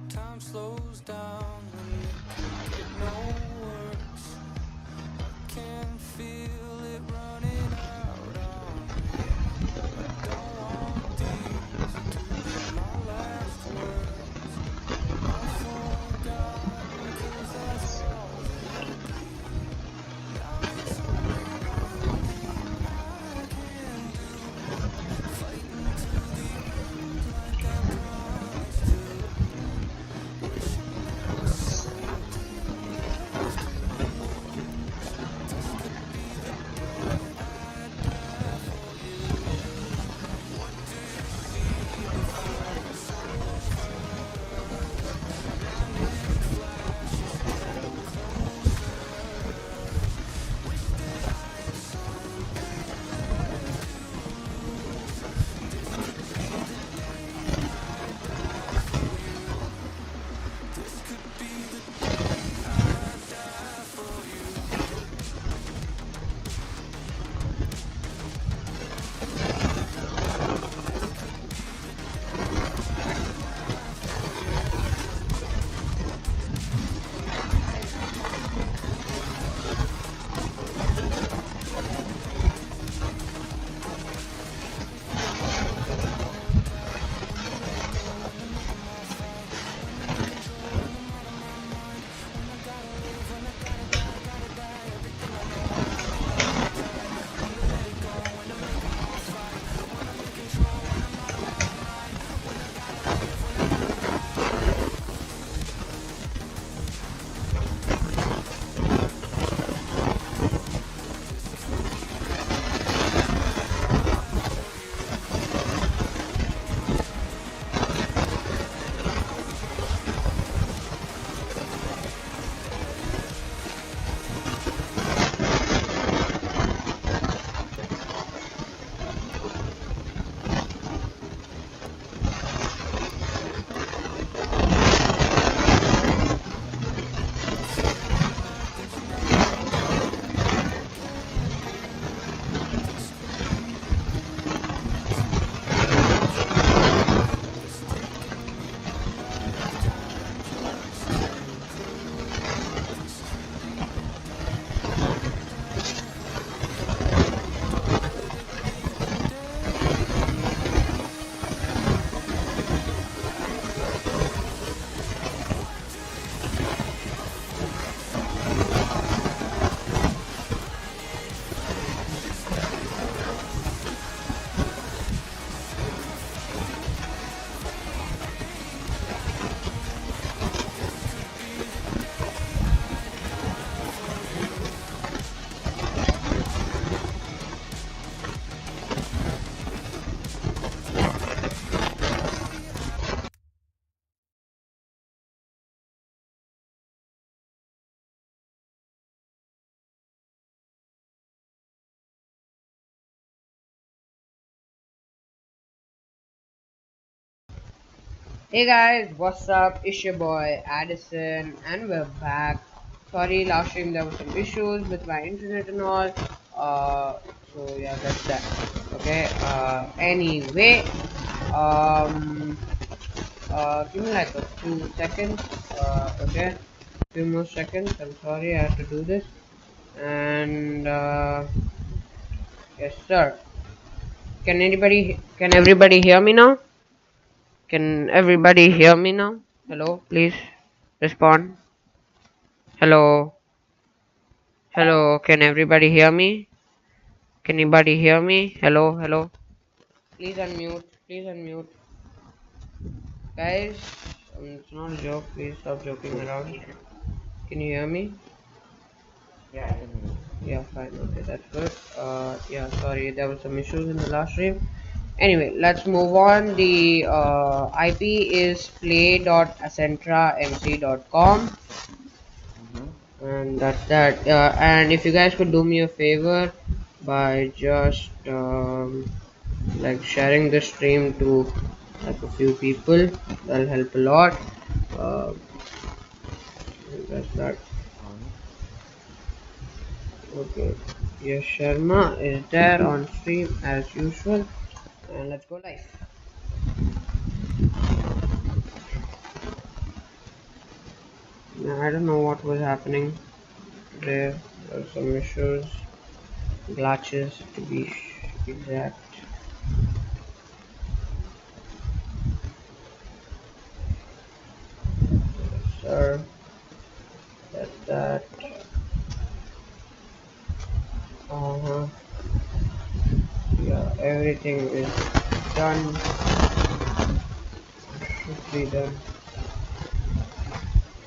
Time slows down when it get no worse. I can feel it running out on me. I don't want these to be my last words. I've forgotten 'cause that's all they'll be. Now it's only one thing I can do. Fighting to the end like I promised to. Wishing there was something left to lose. This could be the day I'd die for you. What do you see before it's over? Blinding flashes getting closer. Wish that I had something left to lose. This could be the day I'd die for you. This could be the day I die for you. Hey guys, what's up? It's your boy Addison, and we're back. Sorry, last stream there was some issues with my internet and all. So yeah, that's that. Okay. Anyway, give me like a few seconds. Okay, few more seconds. I'm sorry, I have to do this. And yes, sir. Can everybody hear me now? Can everybody hear me now? Hello, please respond. Hello, hello. Can everybody hear me? Can anybody hear me? Hello, hello. Please unmute. Please unmute, guys. It's not a joke. Please stop joking around. Can you hear me? Yeah, I can hear you. Yeah, fine. Okay, that's good. Yeah, sorry, there was some issues in the last stream. Anyway, let's move on. The IP is play.accentra.mc.com, and that's that. And if you guys could do me a favor by just like sharing the stream to like a few people. That'll help a lot. Uh, that's that. Okay. Yes, Sharma is there on stream as usual. And let's go live. I don't know what was happening there. There were some issues, glitches to be exact. Yes, sir. That's that. Uh-huh. Yeah, everything is done. Should be done.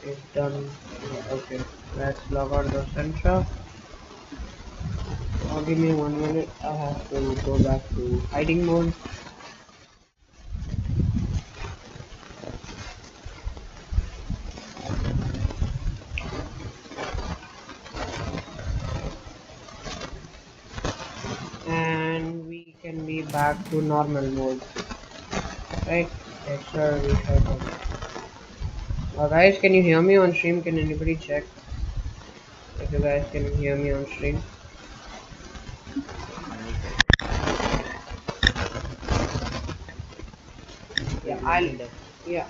Is done. Yeah, okay. Let's log out the center. Oh, give me 1 minute. I have to go back to hiding mode. And we can be back to normal mode. Right? Yes, sir. We should. Guys, can you hear me on stream? Can anybody check if you guys can hear me on stream?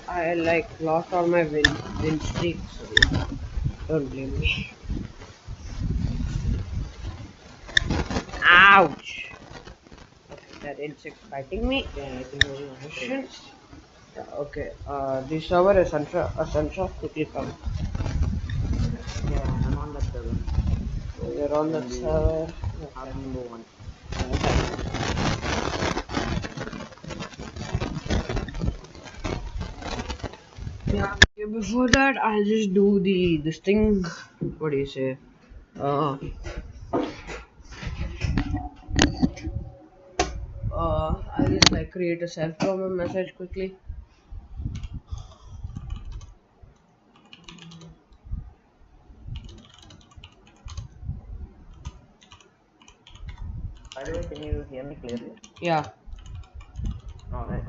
I like lost all my win streaks. Don't blame me. Ouch! That insect biting me. Yeah, I can hear you on the screen. Yeah, okay. The server is Essential. Quickly come. Yeah, I'm on that server. You're on the And we server. have to move on. Yeah. Okay, before that, I'll just do this thing. What do you say? I'll just like create a self-promo message quickly. By the way, can you hear me clearly? Yeah. Alright.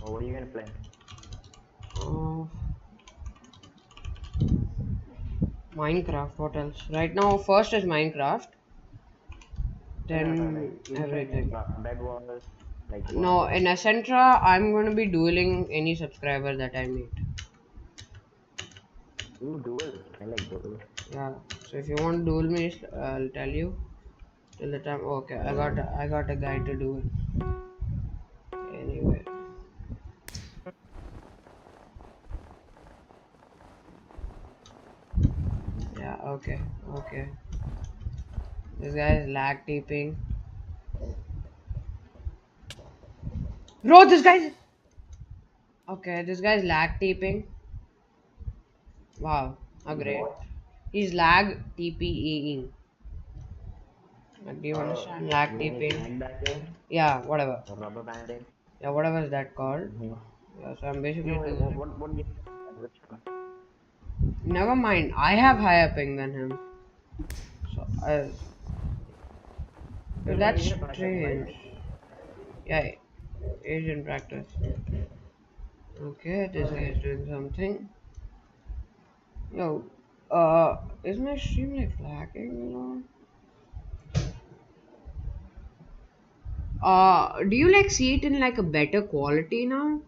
What are you gonna play? Minecraft. What else? Right now, first is Minecraft. Then everything. Bed wars, like what? No, in Essentra, I'm gonna be dueling any subscriber that I meet. Ooh, duel. I like duel. Yeah. So if you want to duel me, I'll tell you. Till the time. Okay, I got a guy to duel. Anyway. Yeah. Okay. Okay. This guy is lag taping. Bro, this guy's. Okay, this guy's lag taping. Wow, how great. What? He's lag TPEing. Do you understand lag You mean taping? lag backing? Yeah, whatever. Or rubber banding? Yeah, whatever is that called. Mm-hmm. Yeah, so I'm basically No, doing it. what do you which one? Never mind, I have higher ping than him. So, that's You're practicing, strange. right? Yeah, Asian practice. Okay, this guy is doing something. Yo, is my stream like lagging or? Do you like see it in like a better quality now?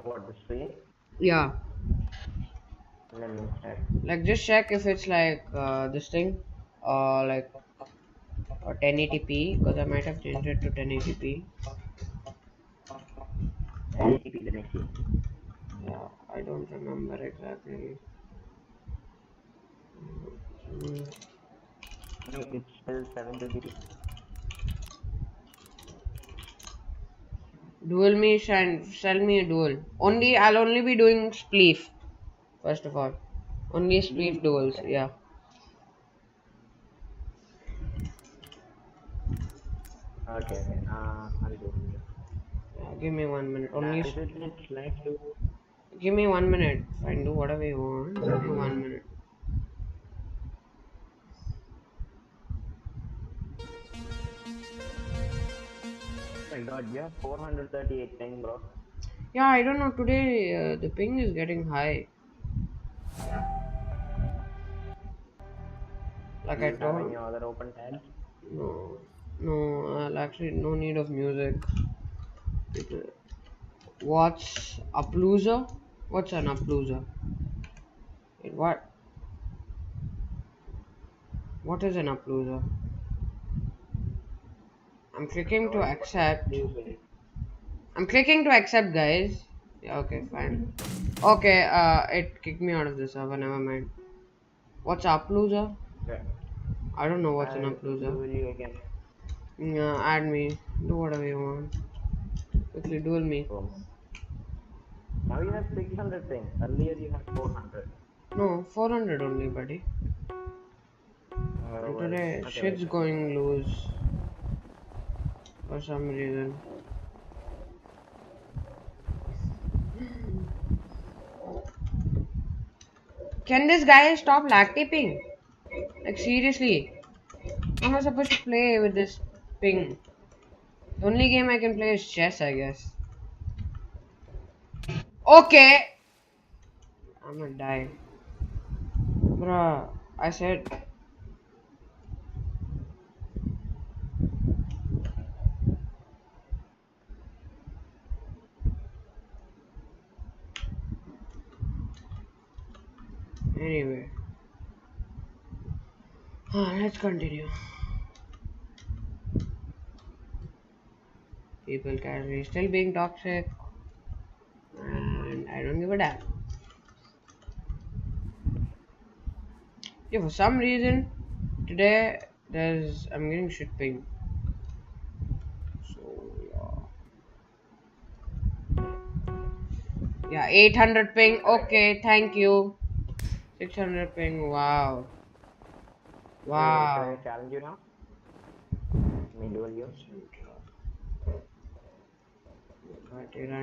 What, the stream? Yeah, Let me check. like just check if it's like this thing, like 1080p, because I might have changed it to 1080p. ATP, let me see. Yeah, I don't remember exactly. Mm. No, it's still 720p. Duel me, sell me a duel. I'll only be doing spleef. First of all, only spleef duels. Yeah. Okay, okay. I'll do it. Yeah, give me 1 minute. Only. Is it slash duel? Give me 1 minute. Fine, do whatever you want. Give me 1 minute. Oh my god, you have 438 ping, bro. Yeah, I don't know. Today the ping is getting high. Like Do I you have told. any other open tabs? No, no. Actually, no need of music. What's Appaloosa? What's an Appaloosa? Wait, what? What is an Appaloosa? I'm clicking to Bro, it's accept. exclusive. I'm clicking to accept, guys. Yeah, okay, fine. Okay, it kicked me out of the server. Never mind. What's Appaloosa? Yeah. I don't know what's an I'll Appaloosa. duel you again. Yeah, add me. Do whatever you want. Quickly duel me. Boom. Now you have 600 ping. Earlier you had 400. No, 400 only, buddy. And Well, today, okay, wait. shit's going loose for some reason. Can this guy stop lag tipping? Like, seriously. How am I supposed to play with this ping? The only game I can play is chess, I guess. Okay! I'm gonna die. Bruh, I said. Anyway. Let's continue. People can still being toxic. And I don't give a damn. Yeah, for some reason, today I'm getting shit ping. So, yeah, 800 ping. Okay, thank you. 600 ping. Wow. Hey, should I Wow. challenge you now? Me duel you?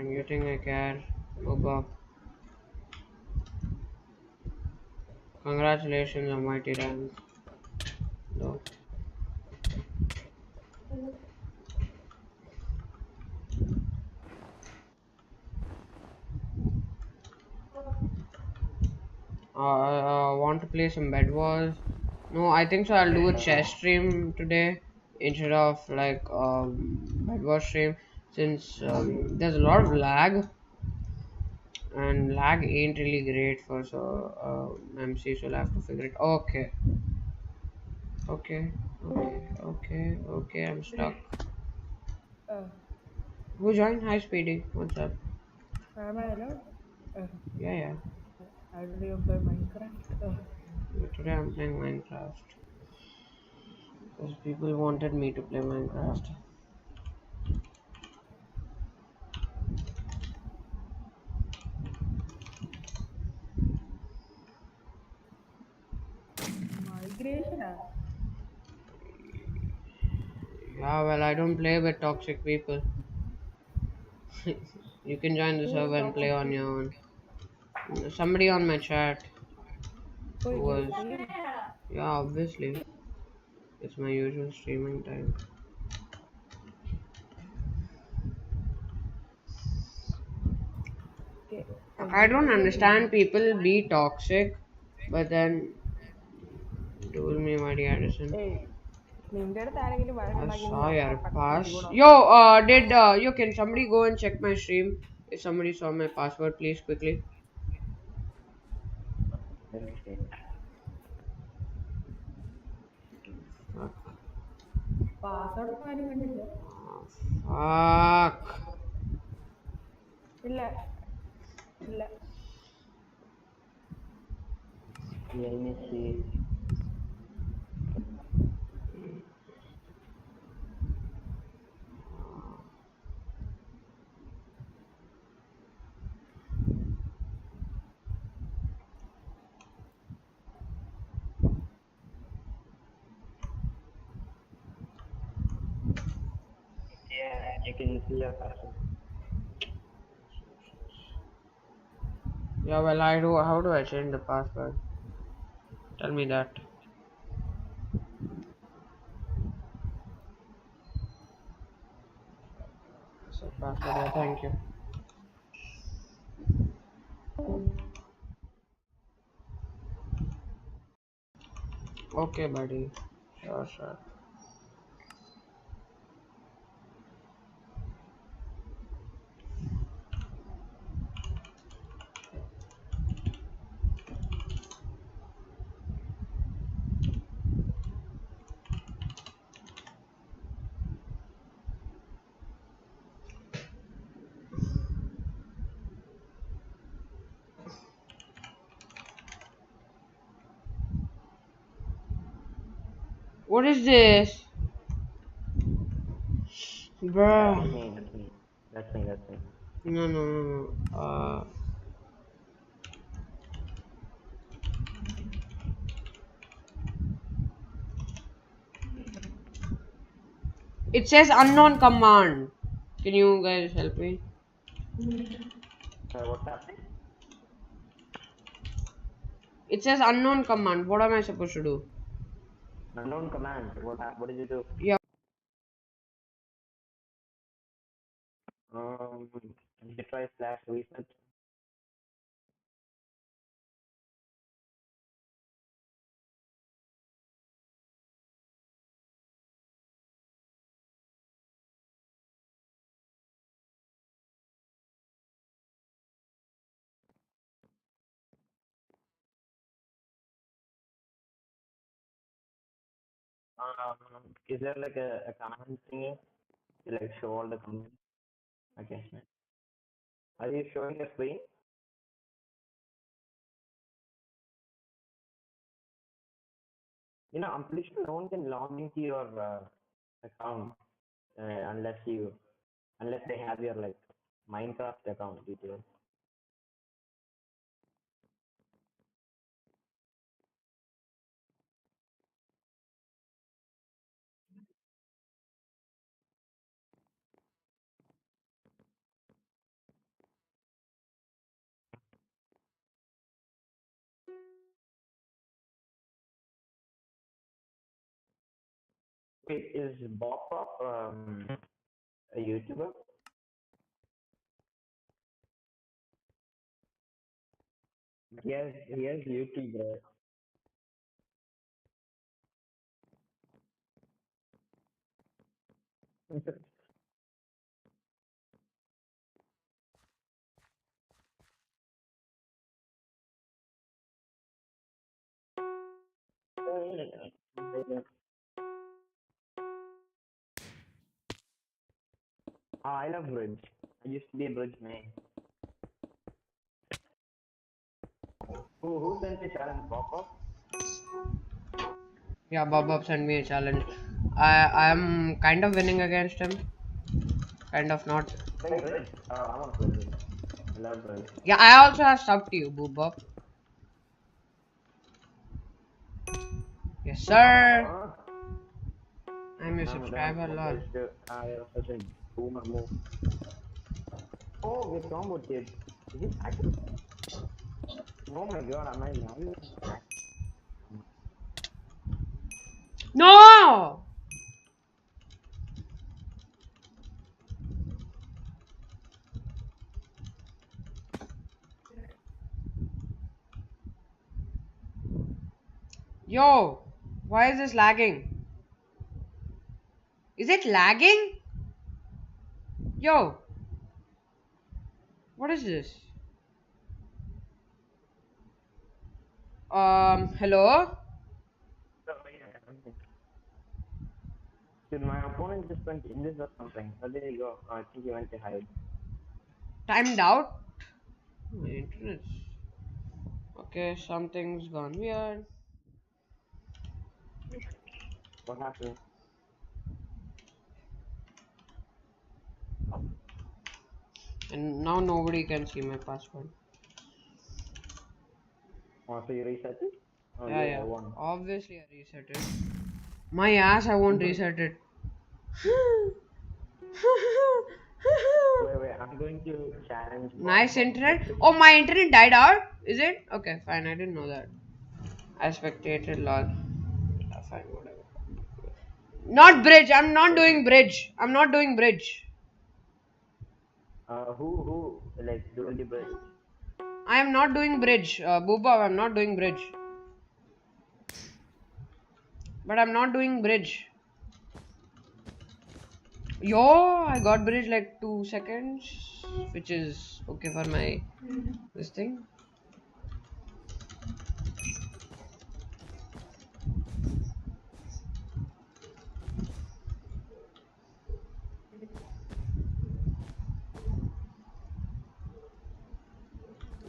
You think I care? Opa. Congratulations on YTAdison. No. Want to play some Bed Wars? No, I think so. I'll do a chess stream today instead of like Bed Wars stream since there's a lot of lag and lag ain't really great for MC, so I'll have to figure it. Okay, okay. I'm stuck. Uh, Who joined? Hi, Speedy. What's up? am I allowed? Uh, Yeah. I don't even play Minecraft. Today I'm playing Minecraft because people wanted me to play Minecraft. Migration? Yeah, well, I don't play with toxic people. You can join the Who is server and play toxic on people? your own. Somebody on my chat Oh, who you're was, streaming? yeah, obviously, it's my usual streaming time. Okay. Like, I don't Everybody understand people be toxic, but then duel me, my dear Addison. Hey, നിന്റെ അടുത്ത് ആരെങ്കിലും I വഴക്കുണ്ടാക്കി നീ saw your പട്ടത്തിന് pass. അടികൂടോ? Yo, yo, can somebody go and check my stream? If somebody saw my password, please, quickly. Let me see. Fuck. Password ഒന്നും ആരും കണ്ടില്ല. Fuck. ഇല്ല ഇല്ല. Let me see. Yeah, you can see your password. Yeah, well, I do. How do I change the password? Tell me that. So password. Yeah, thank you. Okay, buddy. Sure, sure. What is this, That's bruh? me. That's me. That's me. That's me. No, no, no, no. It says unknown command. Can you guys help me? What's happening? It says unknown command. What am I supposed to do? Unknown command. What did you do? Yeah. Did you try slash reset? Is there like a command thingy to like show all the commands? Okay. Are you showing the screen? I'm pretty sure no one can log into your account unless they have your like Minecraft account details. Wait, is Bob Pop a YouTuber? He has YouTube, bro. I love Bridge. I used to be a Bridge man. Who sent the challenge, Bob Pop? Yeah, Bob sent me a challenge. I am kind of winning against him. Kind of not. Play Bridge. Oh, I want to play Bridge. I love Bridge. Yeah, I also have sub to you, Bob. Yes, sir. Oh, I'm your I'm done subscriber, for lol. Bridge too. You're such a boomer move. Oh, we're combo kid. Is it hacking? Oh my god, am I lying? No! Yo, why is this lagging? Is it lagging? Yo, what is this? Hello? Oh, yeah. Dude, my opponent just went in this or something. Oh, there you go. Oh, I think he went to hide. Timed out? My internet. Okay, something's gone weird. What happened? And now nobody can see my password. Oh, so you reset it? Oh, Yeah, yeah, I yeah. won. Obviously, I reset it. My ass, I won't reset it. Wait, I'm going to challenge. Nice internet. Oh, my internet died out? Is it? Okay, fine. I didn't know that. I spectated lol. Yeah, fine, whatever. Not bridge. I'm not doing bridge. I'm not doing bridge. Who, like, doing the bridge? I am not doing bridge. Booba, I'm not doing bridge. But I'm not doing bridge. Yo, I got bridge like 2 seconds, which is okay for my this thing.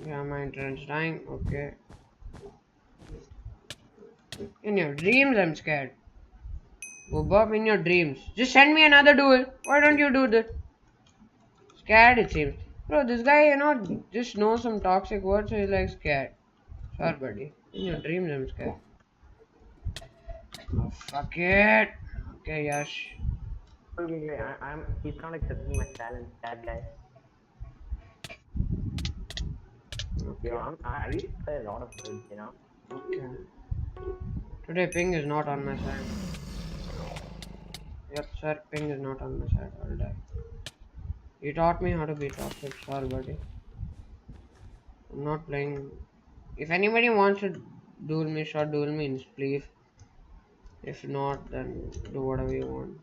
Yeah, my internet's dying. Okay. In your dreams, I'm scared. Bob, in your dreams. Just send me another duel. Why don't you do this? Scared, it seems. Bro, this guy, just knows some toxic words, so he's like scared. Sure, buddy. In your dreams, I'm scared. Oh, fuck it. Okay, Yash. Wait, he's not accepting my challenge, that guy. Okay. I used to play a lot of bridge, Okay. Today, ping is not on my side. Yep, sir, ping is not on my side. I'll die. You taught me how to be toxic, sorry, buddy. I'm not playing. If anybody wants to duel me, short duel me, please. If not, then do whatever you want.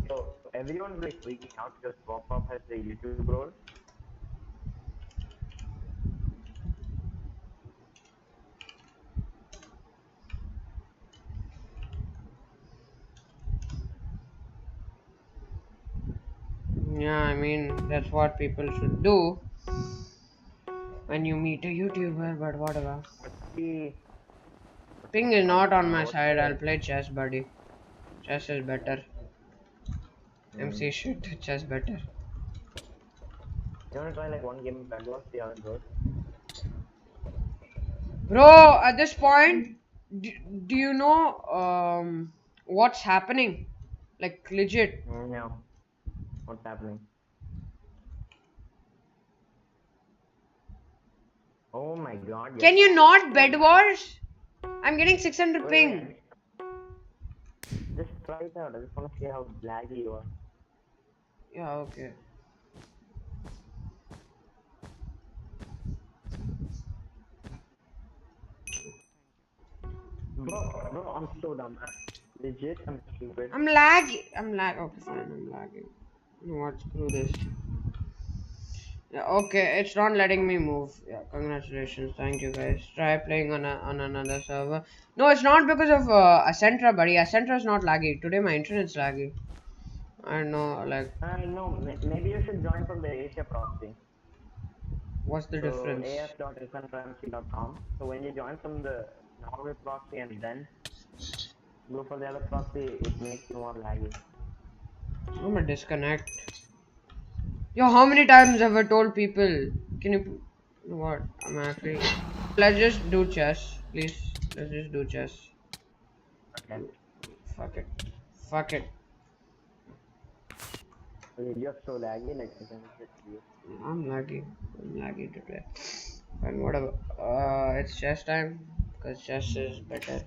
So everyone's like freaking out because Pop has the YouTube role. Yeah, I mean, that's what people should do when you meet a YouTuber, but whatever. See, Ping is not on my side. I'll play chess, buddy. Chess is better. MC shit, chess better. you want to try like one game of Bedwars, see how it goes? Bro, at this point, do you know what's happening? Like, legit. No. What's happening? Oh my god. Can you not bed wars? I'm getting 600 ping. Just try it out. I just want to see how laggy you are. Yeah, okay. Bro, I'm so dumb. Legit, I'm stupid. I'm lagging. Okay, fine. I'm lagging. You know what? Screw this. Yeah, okay. It's not letting me move. Yeah, congratulations. Thank you, guys. Try playing on another server. No, it's not because of Accentra, buddy. Accentra is not laggy. Today my internet's laggy. I know, like. No, maybe you should join from the Asia proxy. What's the difference? af.fnprimacy.com. So when you join from the Norway proxy and then go for the other proxy, it makes you more laggy. I'm gonna disconnect. Yo, how many times have I told people? Can you? What? I'm actually. Let's just do chess, please. Let's just do chess. Okay. Fuck it. Fuck it. You're so laggy, like you can just you. I'm laggy. I'm laggy today. Fine, whatever. It's chess time because chess is better.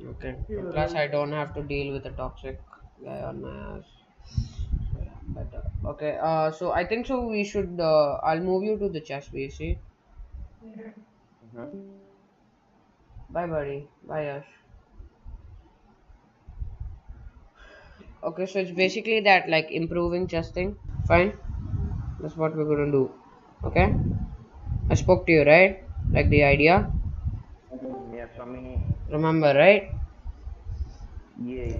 Okay. Plus, I don't have to deal with a toxic guy on my ass. So, yeah, better. Okay. So I think so. We should. I'll move you to the chess VC. Bye, buddy. Bye, Yash. Okay, so it's basically that, like, improving chess thing. Fine. That's what we're gonna do. Okay. I spoke to you, right? Like the idea. Yeah, for me. Remember, right? Yeah.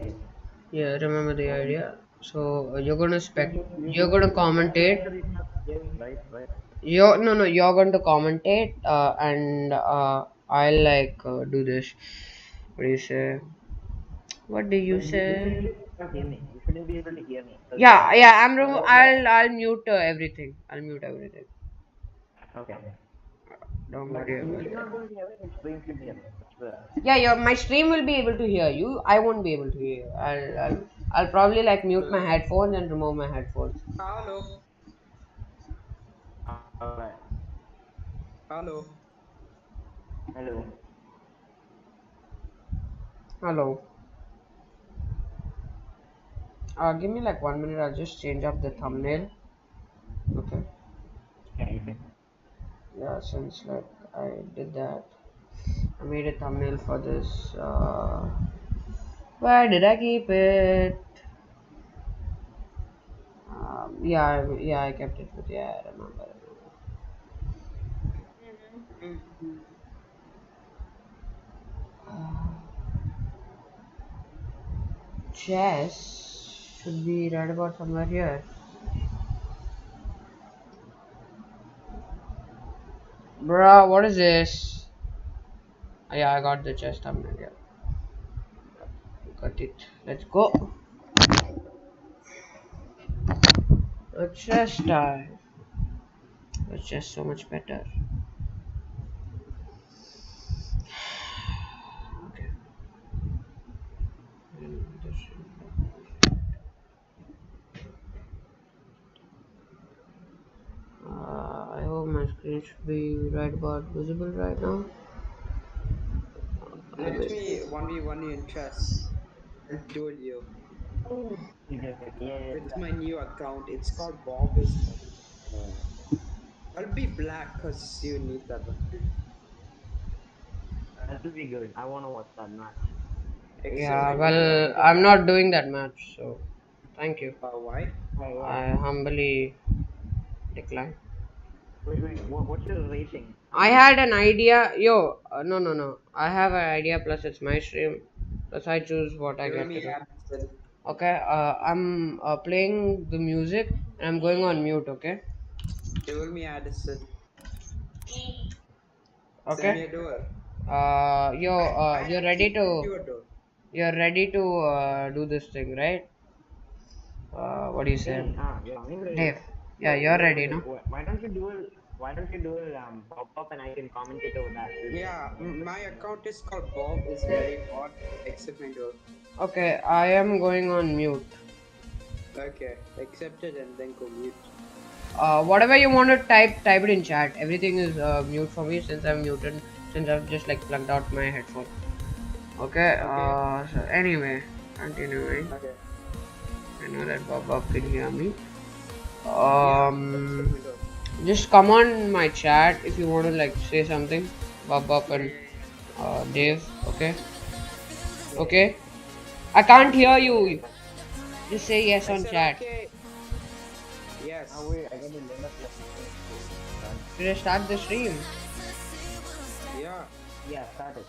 Yeah, remember the idea. So you're gonna you're gonna commentate. Right. You're going to commentate, and I'll like do this. What do you say? What do you say? You can't hear me. You shouldn't be able to hear me. Yeah. I'll mute everything. I'll mute everything. Okay. Don't But worry about you're it. not going to hear it. It's going to hear. That's the. Yeah, my stream will be able to hear you. I won't be able to hear you. I'll probably like mute my headphones and remove my headphones. Hello. Alright. Hello. Hello. Hello. Give me like 1 minute. I'll just change up the thumbnail. Okay. Okay. Yeah, since like I did that, I made a thumbnail for this. Where did I keep it? Yeah, I kept it with. Yeah, I remember. Chess should be right about somewhere here. Bruh, what is this? Yeah, I got the chess thumbnail. Yeah, got it. Let's go. A chess time. It's just so much better. Okay. I hope my screen should be right about visible right now. Let me 1v1 you in chess. I'll duel you. Yeah. With my new account. It's called Bobism. I'll be black because you need that one. That will be good. I want to watch that match. Except Yeah, my duel. well, I'm not doing that match, so thank you. Why? Why? I humbly decline. Wait. What's your rating? I had an idea. No. I have an idea. Plus, it's my stream. Plus, I choose what I Duel get to me do. Addison. Okay. I'm playing the music and I'm going on mute. Okay. Duel me Addison. Send me Okay. a duel. You're I ready accepted to. your duel. You're ready to do this thing, right? What do you say, Me? Yeah, I'm ready. Dave? Yeah, you're Wait. ready, no? Why don't you do it? Why don't you do it? Pop up and I can commentate over that. Yeah, my account is called Bob is very hot. Accept my duel. Okay, I am going on mute. Okay, accept it and then go mute. Whatever you want to type it in chat. Everything is mute for me since I'm muted. Since I've just like plugged out my headphone. Okay. Okay. So anyway, continuing. Okay. I know that Bob can hear me. Yeah, accept my duel. Just come on my chat if you want to like say something. Bob and Dave. Okay. Okay. I can't hear you. Just say yes I on said chat. okay. Yes. Oh wait, I got the limit. Should I start the stream? Yeah. Yeah, start it.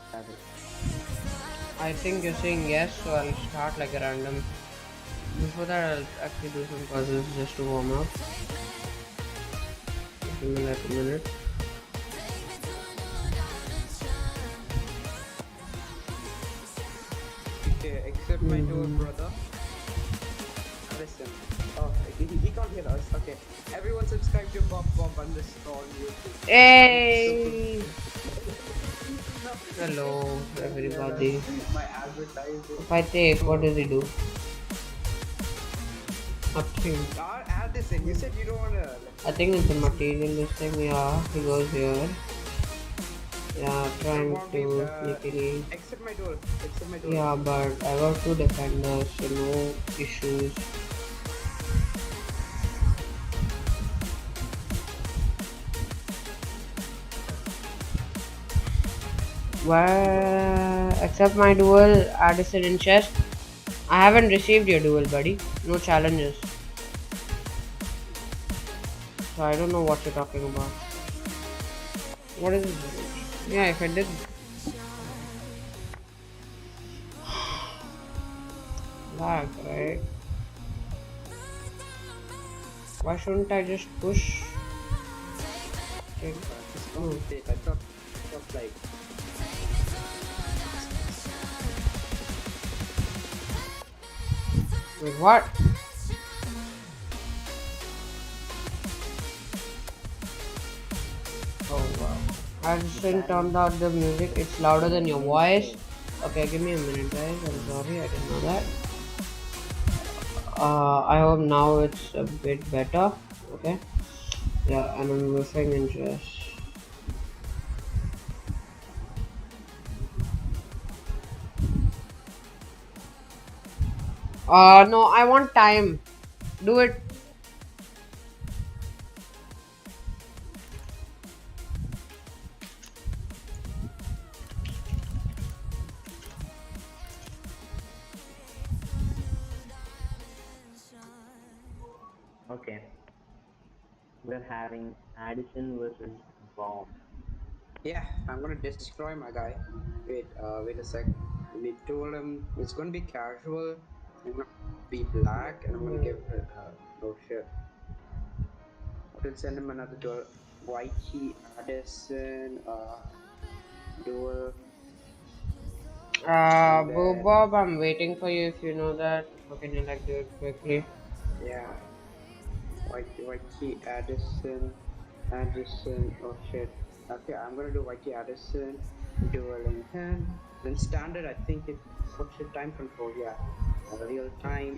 I think you're saying yes, so I'll start like a random. Before that, I'll actually do some puzzles just to warm up. Give me like a minute. Okay, accept my duel, brother. Listen. Oh, he can't hear us. Okay. Everyone subscribe to Bob underscore on YouTube. Hey! Hello, everybody. My advertising. If I take, what does he do? Nothing. Addison, you said you don't wanna. I think it's a material thing. Yeah, he goes here. Yeah, trying to sneakily. Accept my duel. Accept my duel. Yeah, but I got two defenders, so no issues. Well, accept my duel, Addison in chess. I haven't received your duel, buddy. No challenges. So I don't know what you're talking about. What is this? Yeah, if I did. Lag, right? Why shouldn't I just push? Okay. I thought like. Wait, what? Oh wow. I just turned out the music. It's louder than your voice. Okay, give me a minute, guys. I'm sorry, I didn't know that. I hope now it's a bit better. Okay. Yeah, and I'm referring interest. No, I want time. Do it. Okay. We're having Addison versus Bob. Yeah, I'm gonna destroy my guy. Wait a sec. We told him it's gonna be casual. I'm gonna be black, and I'm gonna give. Oh shit! We'll send him another duel. YTAdison, duel, and then Bob, I'm waiting for you if you know that. Or can you like do it quickly? yeah, Addison. Oh shit. Okay, I'm gonna do YTAdison, dueling him. Then standard, I think it. Oh shit, time control. Yeah, real time.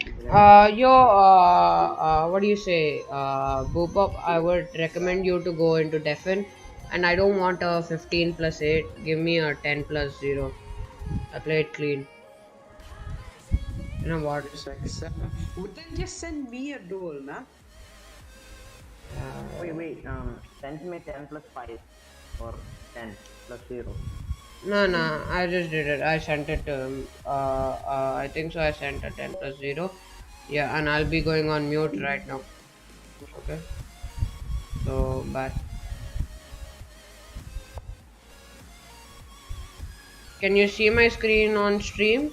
What do you say? Boop, I would recommend you to go into deafen. And I don't want a 15 plus 8. Give me a 10 plus 0. I play it clean. You know what? Just like 7. Would then just send me a duel, man? Wait. Send me 10 plus 5 or 10 plus 0. No, I just did it. I sent it to him. I think so. I sent a 10 plus 0. Yeah, and I'll be going on mute right now. Okay. So, bye. Can you see my screen on stream?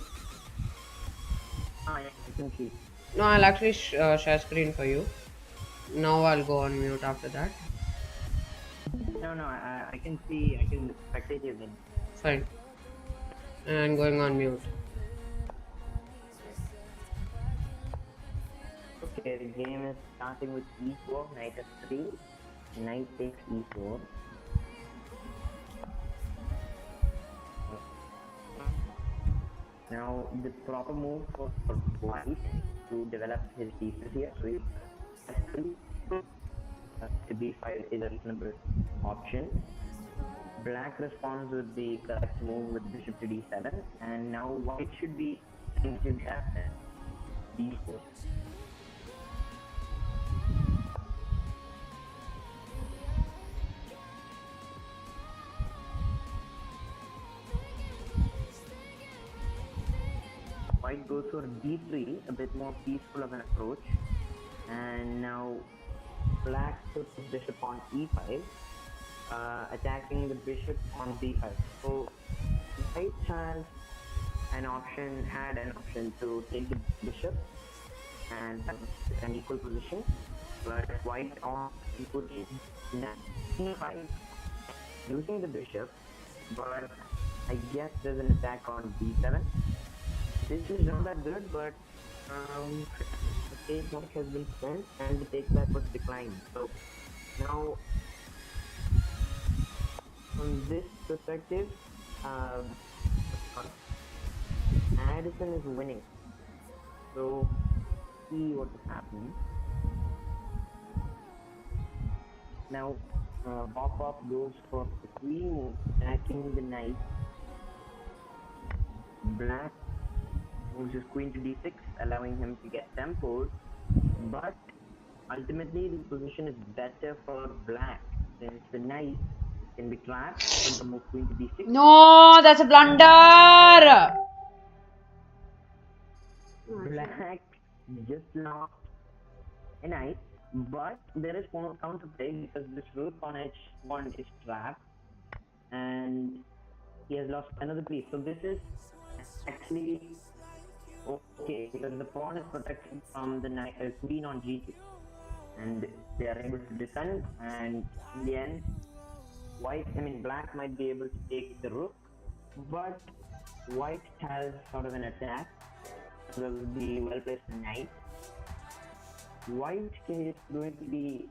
Yeah, I can see. No, I'll actually share screen for you. Now I'll go on mute after that. No, I can see. I can spectate you then. Fine. And going on mute. Okay, the game is starting with e4, knight f3, knight takes e4. Now the proper move for white to develop his pieces here, so f3 to b5 is a reasonable option. Black responds with the correct move with bishop to d7, and now white should be thinking that d4. White goes for d3, a bit more peaceful of an approach, and now black puts his bishop on e5, attacking the bishop on b5. So white had an option to take the bishop and have an equal position, but white put e5 using the bishop, but I guess there's an attack on b7. This is not that good, but the take back has been spent and the take back was declined. So now, from this perspective, Addison is winning. So see what is happening. Now, Bop goes for the queen move, attacking the knight. Black moves his queen to d6, allowing him to get tempoed, but ultimately the position is better for black since the knight can be trapped with the move queen to d6. No, that's a blunder! Black just lost a knight, but there is counterplay because this rook on h1 is trapped and he has lost another piece. So this is actually okay because the pawn is protected from the queen on g2, and they are able to defend. And in the end, black might be able to take the rook, but white has sort of an attack. So the well placed knight. White is going to be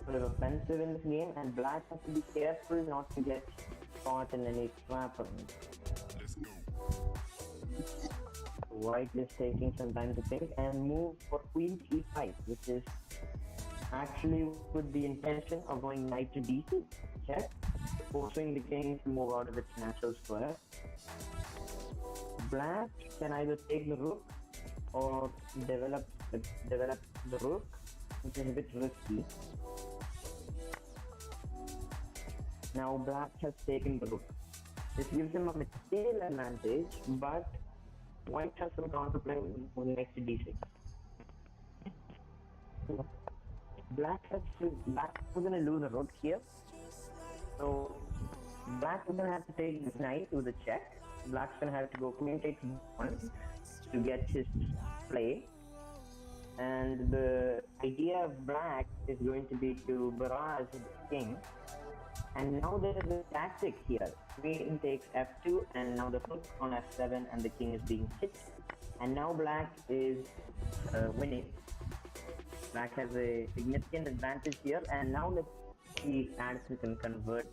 sort of offensive in this game, and black has to be careful not to get caught in any trap or anything. White is taking some time to think and move for queen e5, which is actually with the intention of going knight to d6 check, forcing the king to move out of its natural square. Black can either take the rook or develop the rook, which is a bit risky. Now black has taken the rook. This gives him a material advantage, but white has some counterplay on knight to d6. Black is going to lose a rook here, so black is going to have to take this knight with a check. Black's going to have to go queen takes one to get his play, and the idea of black is going to be to barrage the king. And now there is a tactic here. Queen takes f2, and now the rook on f7, and the king is being hit. And now black is winning. Black has a significant advantage here, and now let's see if Addison can convert.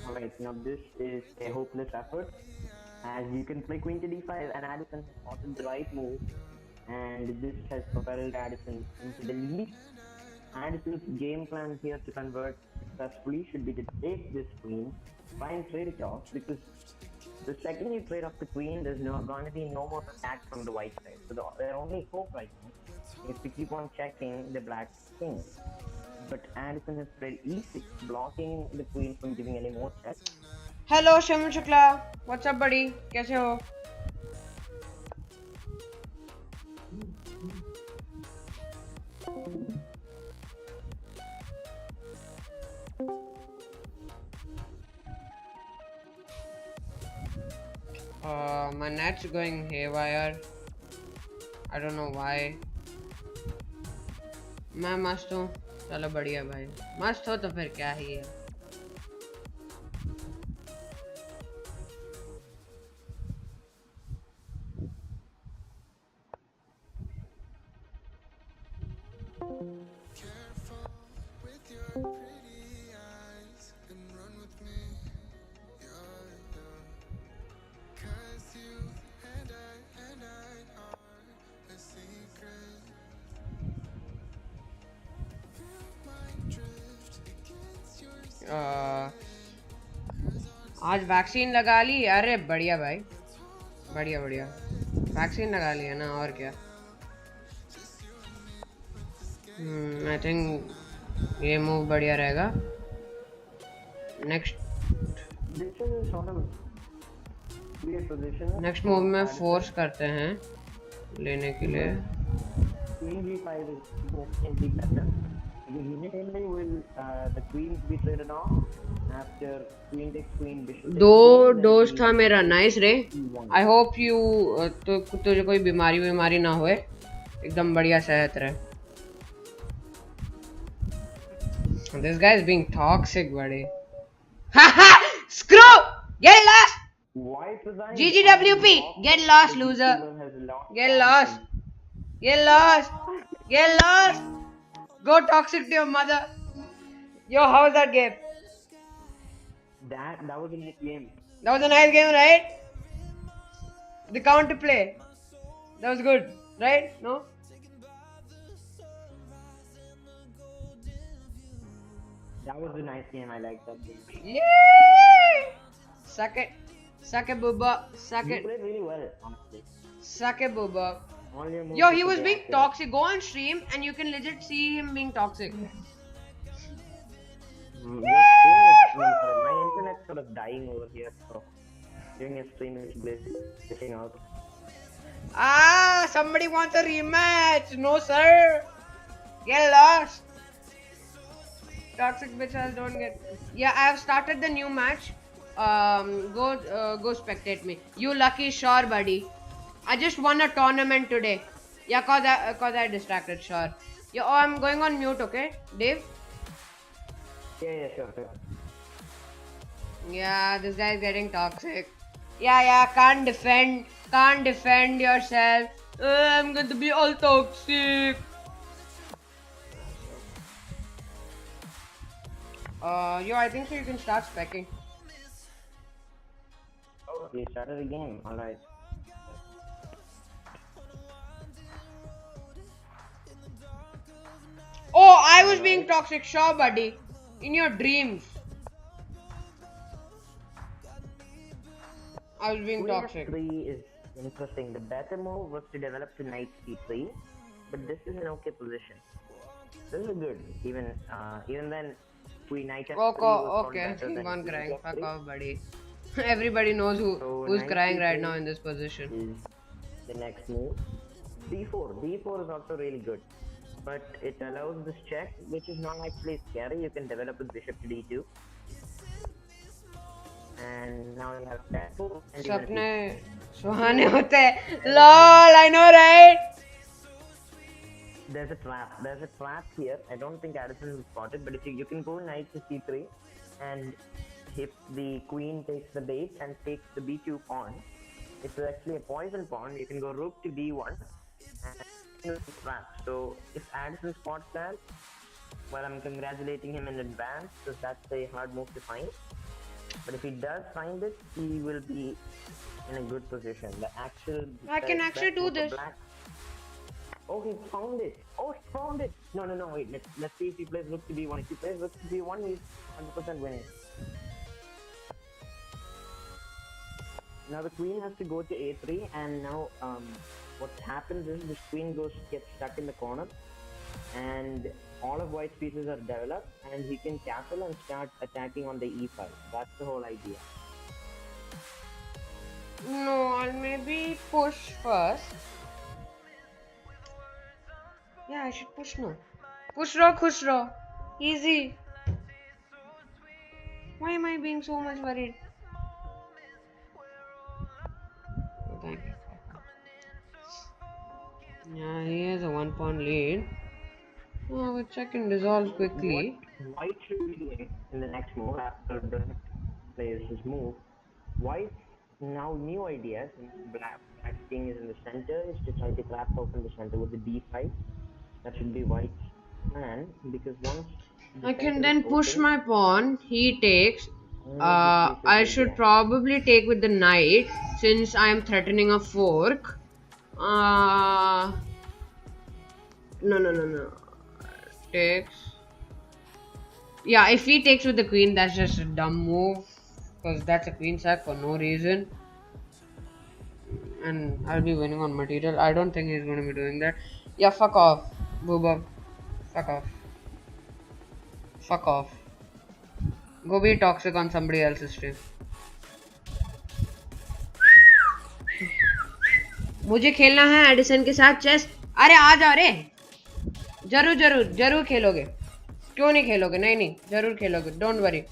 Alright, now this is a hopeless effort, as you can play queen to d5, and Addison has spotted the right move, and this has propelled Addison into the lead. Addison's game plan here to convert successfully should be to take this queen, try and trade it off, because the second you trade off the queen, there's going to be no more attack from the white side. So their only hope right now is to keep on checking the black king. But Addison has played e6, blocking the queen from giving any more checks. Hello, Shaman Shukla. What's up, buddy? कैसे हो? My net's going haywire. I don't know why. मैं मस्त हूँ. चलो बढ़िया भाई. मस्त हो तो फिर क्या ही है. आज वैक्सीन लगा ली. अरे बढ़िया भाई, बढ़िया बढ़िया. वैक्सीन लगा ली है ना, और क्या. आई थिंक ये मूव बढ़िया रहेगा. नेक्स्ट मूव में फोर्स करते हैं लेने के लिए. दो डोज था मेरा. नाइस रे. आई होप यू तुझे कोई बीमारी ना होए. एकदम बढ़िया सेहत रहे. This guy is being toxic, buddy. Haha! Screw! Get lost! GGWP! Get lost, loser! Get lost! Get lost! Get lost! Go toxic to your mother! Yo, how was that game? That was a nice game. That was a nice game, right? The counter play. That was good, right? No? That was a nice game. I like that game. Yeah! Suck it. Suck it, booba. Suck it. You played really well, honestly. Suck it, booba. Yo, Yo, he was being toxic. Go on stream and you can legit see him being toxic. My internet's sort of dying over here, so doing a stream is glitching out. Ah, somebody wants a rematch. No, sir. Get lost. Toxic bitches don't get. Yeah, I have started the new match. Go spectate me. You lucky, sure, buddy. I just won a tournament today. Yeah, cause I distracted, sure. Yeah, oh, I'm going on mute, okay, Dave. Yeah, sure. Yeah, this guy is getting toxic. Yeah, can't defend yourself. I'm going to be all toxic. I think so. You can start specking. Oh, you started the game. All right. Oh, I was being toxic, sure, buddy. In your dreams. I was being Queen toxic. f3 is interesting. The better move was to develop to knight c3, but this is an okay position. This is good. Even then, queen knight f3 was Okay. better Keep than on queen crying. f3. Fuck off, buddy. Everybody knows who's Knight crying right c3 now in this position. is the next move. d4 is also really good, but it allows this check, which is not actually scary. You can develop with bishop to d2, and now you have f4 and सपने सुहाने होते हैं. LOL, I know, right? There's a trap here. I don't think Addison will spot it, but if you can go knight to c3, and if the queen takes the bait and takes the b2 pawn, it's actually a poison pawn. You can go rook to d1 and it's a trap. So if Addison spots that, well, I'm congratulating him in advance because that's a hard move to find. But if he does find it, he will be in a good position. I can actually do this. Oh, he found it. No, wait. Let's see if he plays rook to b1. If he plays rook to b1, he's 100% winning. Now the queen has to go to a3, and now what happens is this queen gets stuck in the corner, and all of white's pieces are developed, and he can castle and start attacking on the e5. That's the whole idea. No, I'll maybe push first. Yeah, I should push now. Push raw, khush raw. Easy. Why am I being so much worried? Thank you. Yeah, he has a 1 point lead. Oh, which I can resolve quickly. What white should be doing in the next move after black plays his move? White's now new idea, since black's king is in the center, is to try to trap open the center with the d5. That should be white's plan, because once the I can center then is push open, my pawn. He takes. only these pieces I will should be probably take with the knight since I am threatening a fork. No. Takes. Yeah, if he takes with the queen, that's just a dumb move. Because that's a queen sack for no reason. And I'll be winning on material. I don't think he's going to be doing that. Yeah, fuck off, booba. Fuck off. Fuck off. Go be toxic on somebody else's stream. मुझे खेलना है Edison के साथ chess. अरे आ जाओ रे. जरूर खेलोगे. क्यों नहीं खेलोगे? नहीं जरूर खेलोगे. Don't worry.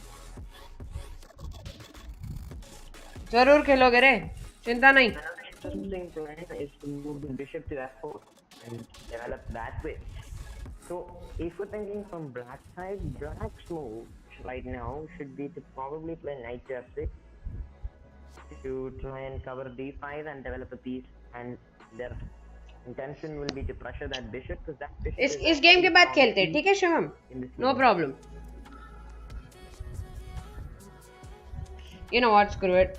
जरूर खेलोगे रे. चिंता नहीं. Another interesting plan is to move the bishop to f4 and develop that way. So if we're thinking from black side, black's move right now should be to probably play knight to f6 to try and cover d5 and develop a piece, and their intention will be to pressure that bishop because that bishop इस game के बाद खेलते हैं, ठीक है Shivam? No problem. You know what? Screw it.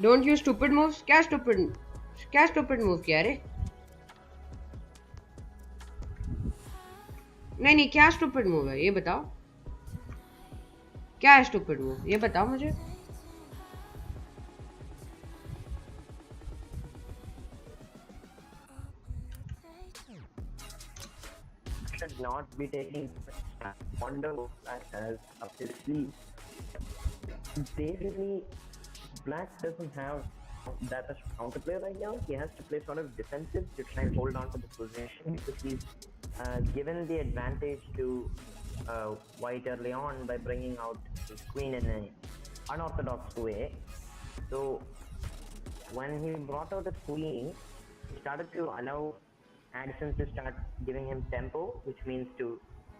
Don't use stupid moves. क्या stupid move किया रे? नहीं क्या stupid move है ये बताओ. क्या है stupid move? ये बताओ मुझे. Should not be taking wonder as up his sleeve. Basically, black doesn't have that is counterplay right now. He has to play sort of defensive to try and hold on to the position because he's given the advantage to White early on by bringing out his queen in an unorthodox way. So when he brought out his queen, he started to allow Addison to start giving him tempo, which means to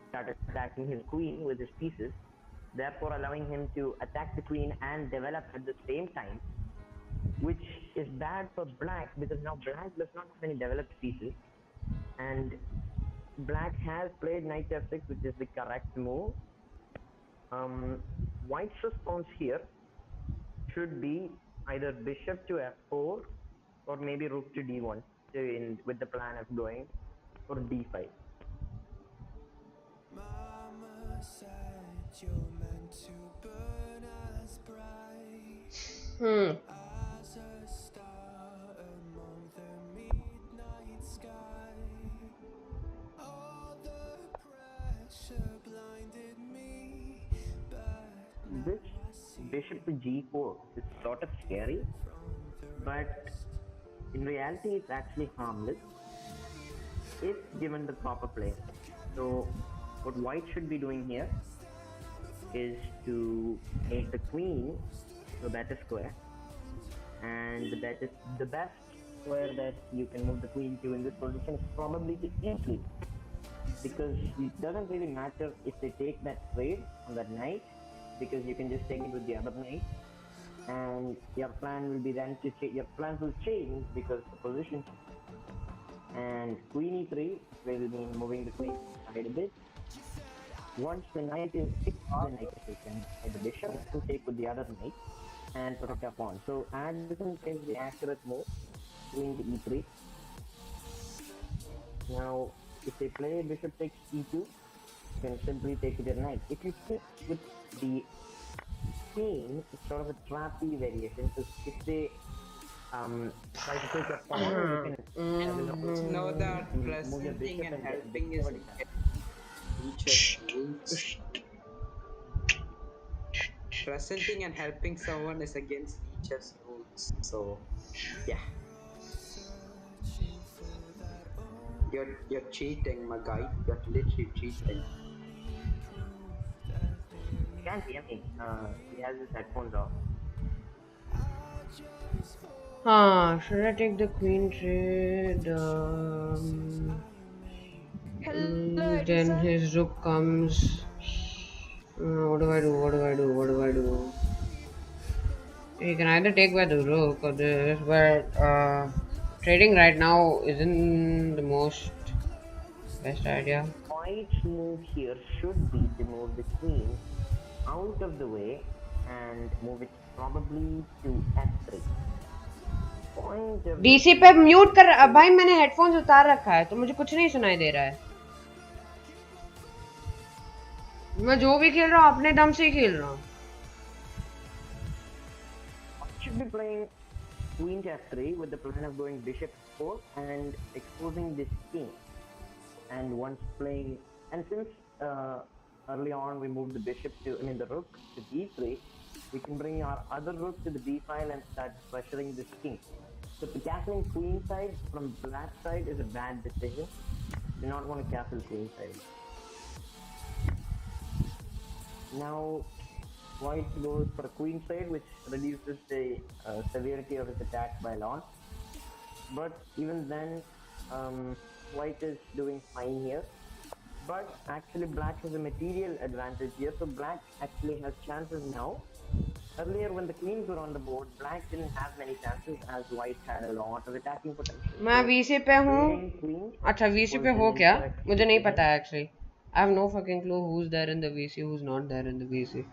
start attacking his queen with his pieces, therefore allowing him to attack the queen and develop at the same time, which is bad for black because now black does not have any developed pieces, and black has played knight f6, which is the correct move. White's response here should be either bishop to f4 or maybe rook to d1 with the plan of going for d5. Mama said you're meant to burn as bright as a star among the midnight sky. All the pressure blinded me, but This bishop to g4 is sort of scary, but in reality it's actually harmless if given the proper play. So what white should be doing here is to make the queen the better square, and the best square that you can move the queen to in this position is probably the e3, because it doesn't really matter if they take that trade on that knight, because you can just take it with the other knight, and your plan will be then to your plans will change because the position. And queen e3 will mean moving the queen side a bit. Once the knight is fixed, the knight is taken by the bishop to take with the other knight and protect our pawn. So Addison takes the accurate move, queen to e3. Now, if they play bishop takes e2, you can simply take with your knight. If you stick with the queen, it's sort of a trappy variation. So if they try to take a pawn, you can Know that move your presenting bishop and and helping is attack. each rules. Presenting and helping someone is against each's rules. So yeah, you're cheating, my guy. You're literally cheating. You can't hear me. He has his headphones off. Should I take the queen trade? Hello, Then Edison. his rook comes. What do I do? What do I do? What do I do? You can either take by the rook or this, but trading right now isn't the most best idea. White's move here should be to move the queen out of the way and move it probably to f3. Point of DC पे mute कर भाई, मैंने headphones उतार रखा है तो मुझे कुछ नहीं सुनाई दे रहा है. मैं जो भी खेल रहा हूँ अपने दम से ही खेल रहा हूँ. should be playing queen to f3 with the plan of going bishop 4 and exposing this king. And once playing, and since early on we moved the bishop to, the rook to d3, we can bring our other rook to the b file and start pressuring this king. So the castling queen side from black side is a bad decision. Do not want to castle queen side. Now white goes for a queen side, which reduces the severity of his attack by a lot. But even then, white is doing fine here. But actually black has a material advantage here, so black actually has chances now. Earlier when the queens were on the board, black didn't have many chances as white had a lot of attacking potential. मैं VC पे हूँ. अच्छा VC पे हो क्या? मुझे नहीं पता है actually. I have no fucking clue who's there in the VC, who's not there in the VC.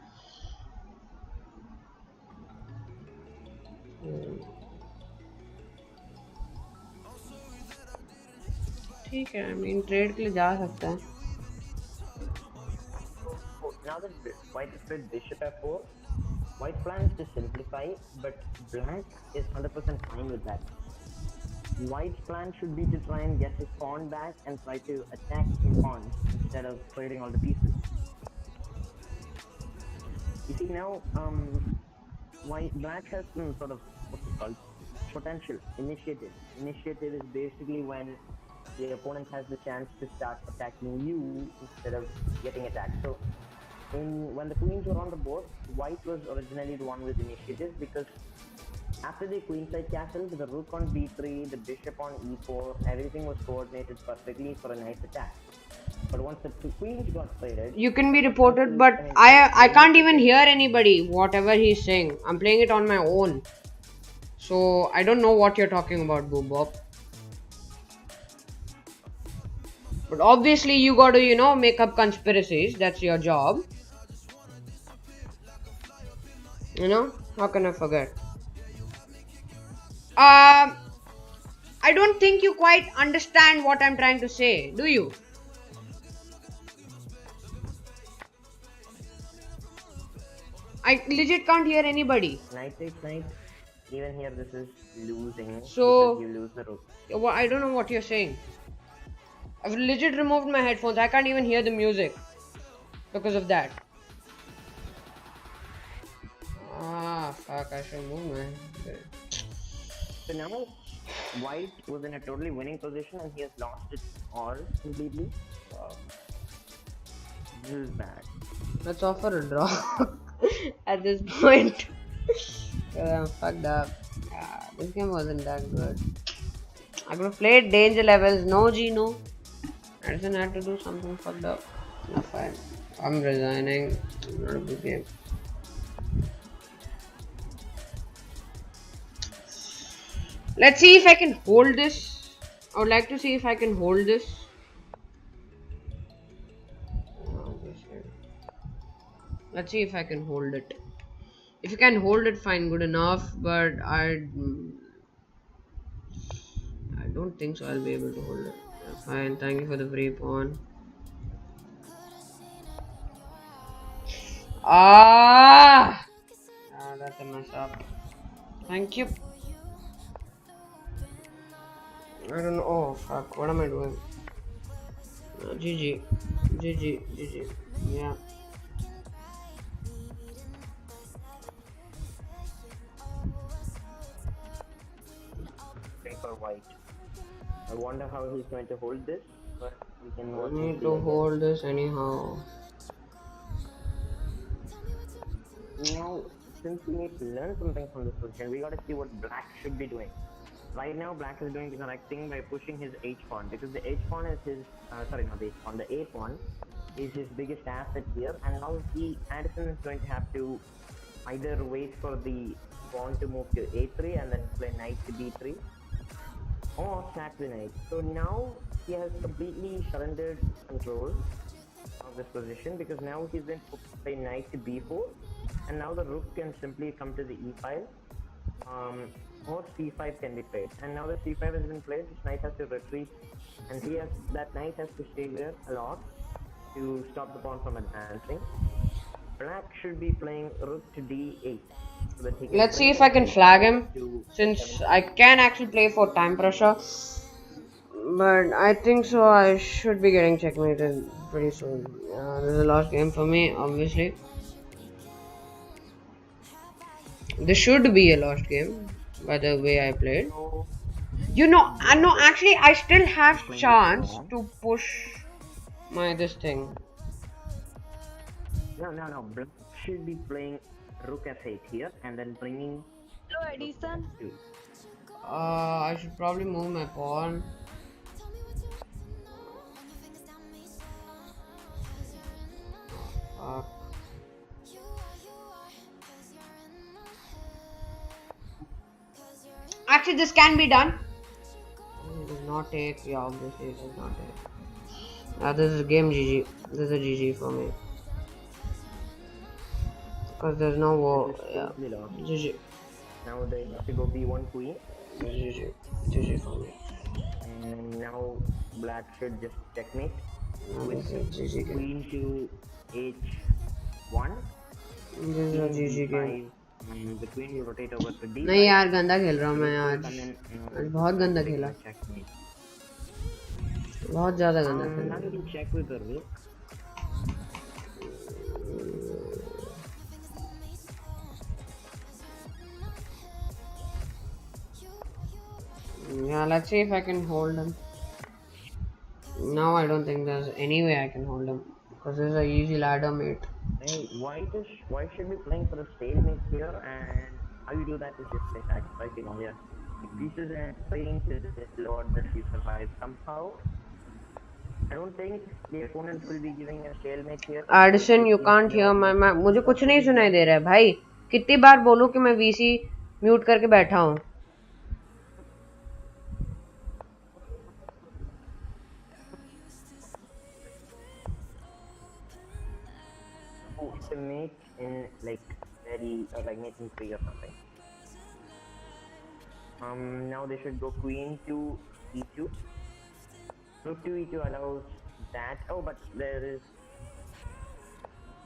ठीक है, I mean trade के लिए जा सकता है. Now that white has played bishop f4, white's plan is to simplify, but black is 100% fine with that. White's plan should be to try and get his pawn back and try to attack his pawn instead of trading all the pieces. You see now, black has some sort of, what's it called, potential initiative. Initiative is basically when the opponent has the chance to start attacking you instead of getting attacked. So when the queens were on the board, white was originally the one with initiative because after the queenside castle, the rook on b3, the bishop on e4, everything was coordinated perfectly for a nice attack. But once the two queens got traded, You can be reported, but I can't even hear anybody, whatever he's saying. I'm playing it on my own. So I don't know what you're talking about, Boobop. But obviously you gotta, make up conspiracies. That's your job. How can I forget? I don't think you quite understand what I'm trying to say, do you? I legit can't hear anybody. knight takes knight. Even here, this is losing So, because you lose the rook. I don't know what you're saying. I've legit removed my headphones. I can't even hear the music because of that. Fuck, I should move my... So now, white was in a totally winning position and he has lost it all completely. This is bad. Let's offer a draw at this point. I'm fucked up. This game wasn't that good. I could have played danger levels. No, G, no. Addison had to do something fucked up. No, fine. I'm resigning. Not a good game. Let's see if I can hold this. I would like to see if I can hold this. Let's see if I can hold it. If you can hold it, fine, good enough. But I don't think so. I'll be able to hold it. Fine, thank you for the free pawn. That's a mess up. Thank you. I don't know. Oh fuck, what am I doing? GG. GG. GG. Yeah. For white. I wonder how he's going to hold this, but we can watch. I need to hold this anyhow. Now, since we need to learn something from this position, we gotta see what black should be doing. Right now, black is doing the correct thing by pushing his h pawn because the h pawn is his. Sorry, not the h pawn. The a pawn is his biggest asset here, and now Addison is going to have to either wait for the pawn to move to a3 and then play knight to b3, or sack the knight. So now he has completely surrendered control of this position because now he's going to play knight to b4, and now the rook can simply come to the e file, or c5 can be played. And now that c5 has been played, this knight has to retreat, and that knight has to stay there a lot to stop the pawn from advancing. Black should be playing rook to d8. So that he can Let's see if I can flag him, since I can actually play for time pressure. But I think so I should be getting checkmated pretty soon. This is the last game for me, obviously. This should be a lost game by the way I played. Actually I still have chance to push this thing. No. Black should be playing rook f8 here and then bringing. Hello, Edison. I should probably move my pawn. Actually, this can be done. It does not take. Yeah, obviously it does not take. This is game GG. This is a GG for me. Because there's no war. Yeah. GG. Now they have to go b1 queen. GG. GG for me. And now black should just checkmate. This is a GG game. Queen to h1. This is a GG game. And the queen will rotate over to d5. नहीं यार गंदा खेल रहा हूँ मैं आज बहुत गंदा खेला बहुत ज़्यादा गंदा खेला now you can check with the rook. Yeah, let's see if I can hold him. Now I don't think there's any way I can hold him because this is a easy ladder mate. Hey, why should be playing for the stalemate here? And how you do that is just by sacrificing all your pieces and praying to the Lord that you survive somehow. I don't think the opponents will be giving a stalemate here because Addison, if you you can't hear know my मुझे the कुछ नहीं opposing सुनाई game, दे रहा है भाई. कितनी बार बोलूं कि मैं वीसी म्यूट करके बैठा हूँ. oh, it's a mate in like very like making three or something. Now they should go queen to e2. Rook to e2 allows that. Oh, but there is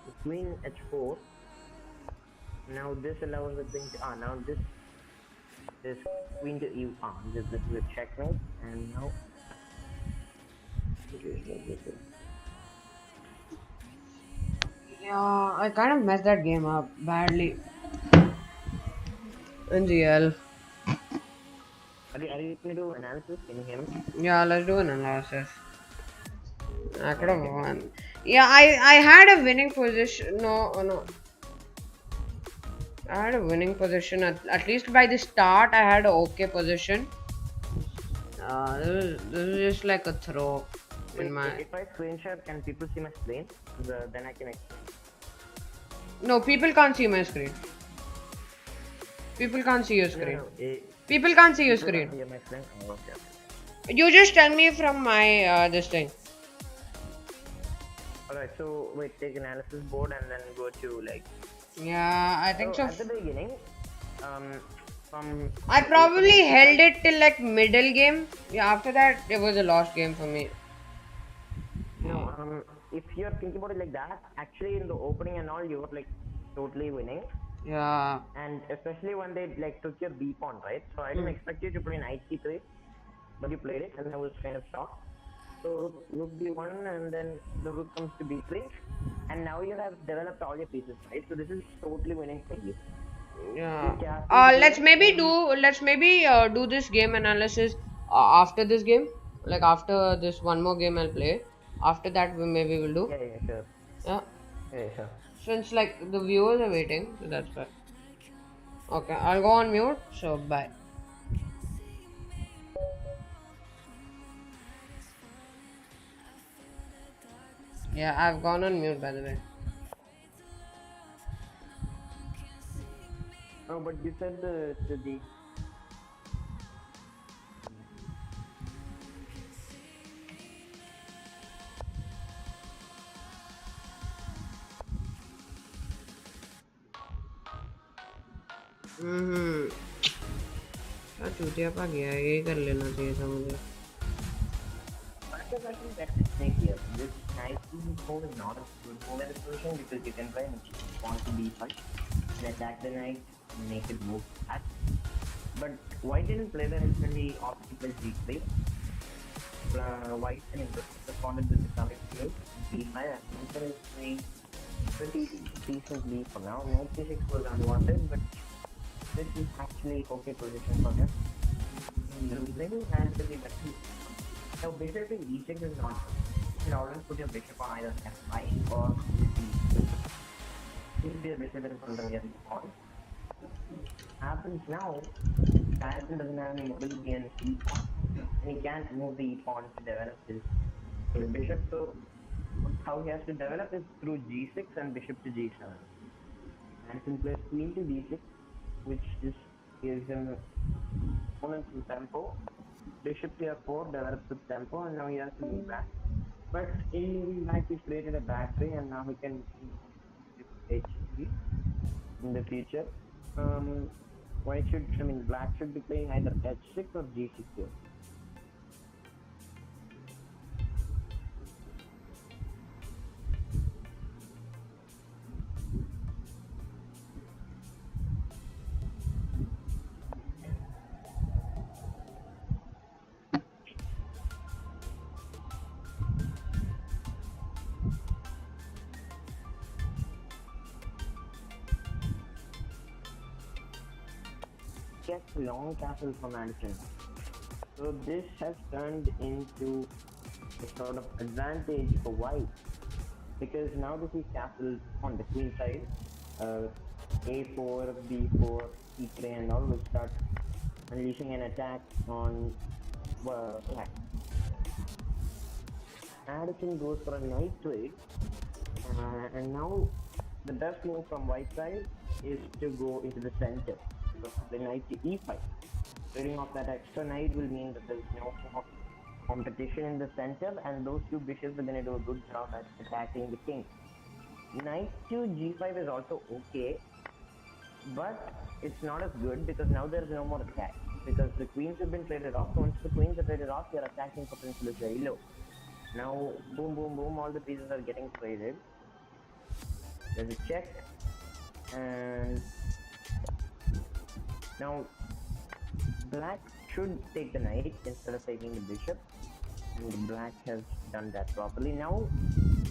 the queen h4. Now this allows the queen to now this queen to e this is a checkmate and now Yeah, I kind of messed that game up badly. In GL. are you going to do analysis? Can you hear me? Yeah, let's do an analysis. I could have Okay. won. Yeah, I had a winning position. No, no. I had a winning position. At least by the start, I had an okay position. This is just like a throw in Wait, my. if I screenshot, can people see my screen? Then I can explain. No, people can't see my screen. People can't see your No, screen. no, People can't see your people can't screen. hear my screen. Oh, okay. You just tell me from my this thing. Alright, so wait, take analysis board and then go to like. Yeah, I think so. At the beginning, from. I the probably opening held itself- it till like middle game. Yeah, after that it was a lost game for me. No, if you're thinking about it like that, actually in the opening and all, you were like totally winning. Yeah. And especially when they like took your B pawn, right? So I didn't expect you to play knight c3, but you played it, and I was kind of shocked. So rook b1, and then the rook comes to b3, and now you have developed all your pieces, right? So this is totally winning for you. Yeah. You castled Let's here, maybe and do this game analysis after this game. Like after this one more game I'll play. After that we maybe will do. yeah, sure, Yeah. yeah, sure. Since like the viewers are waiting, so that's why. Okay, I'll go on mute. So bye. Yeah, I've gone on mute by the way. No, but you said the क्या चूतिया गया यही कर लेना चाहिए था मुझे. Because I think that's the thing here. This knight e4 is not a good move in this position because you can play pawn to b5 and attack the knight and make it move back. But white didn't play that instantly opposite plays g3. White responded with the coming move b5 and Winter is playing pretty decently for now. Knight c6 was unwanted, but this is actually okay position for him. Losing and the better. Now bishop in e6 is not good. You can always put your bishop on either f5 or e6. If your bishop in front of your pawn. Happens now, Addison doesn't have any mobility in e pawn. And he can't move the e pawn to develop his bishop. So how he has to develop is through g6 and bishop to g7. Addison plays queen to d6, which just gives him opponent some tempo. Bishop to f4 develops with tempo, and now he has to move back. But in moving back, he's created a battery, and now he can h3 in the future. Black should be playing either h6 or g6 here. Gets long castle from Addison. So this has turned into a sort of advantage for white because now this is castle on the queen side. A4, B4, C3 and all will start unleashing an attack on black. Addison goes for a knight trade, and now the best move from white side is to go into the center. So the knight to e5. Trading off that extra knight will mean that there's no more competition in the center, and those two bishops are going to do a good job at attacking the king. Knight to g5 is also okay, but it's not as good because now there's no more attack because the queens have been traded off. So once the queens are traded off, your attacking potential is very low. Now, boom, boom, boom, all the pieces are getting traded. There's a check, and now black should take the knight instead of taking the bishop, and black has done that properly. Now,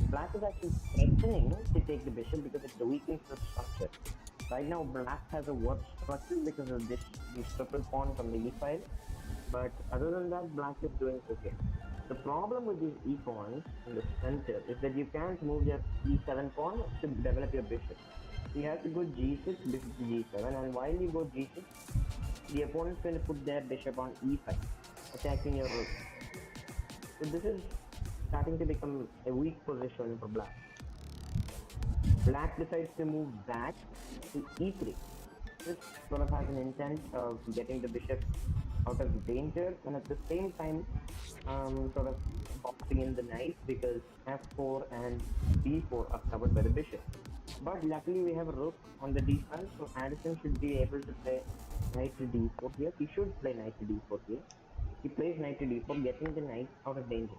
black is actually threatening to take the bishop because it weakens the structure. Right now, black has a worse structure because of these triple pawns on the e file, but other than that, black is doing okay. The problem with these e pawns in the center is that you can't move your e7 pawn to develop your bishop. So you have to go g6, bishop to g7, and while you go g6, the opponent's going to put their bishop on e5, attacking your rook. So this is starting to become a weak position for black. Black decides to move back to e3. This sort of has an intent of getting the bishop out of danger, and at the same time sort of boxing in the knight because f4 and b4 are covered by the bishop. But luckily we have a rook on the d file, so Addison should be able to play knight to d4 here. He should play knight to d4 here. He plays knight to d4, getting the knight out of danger.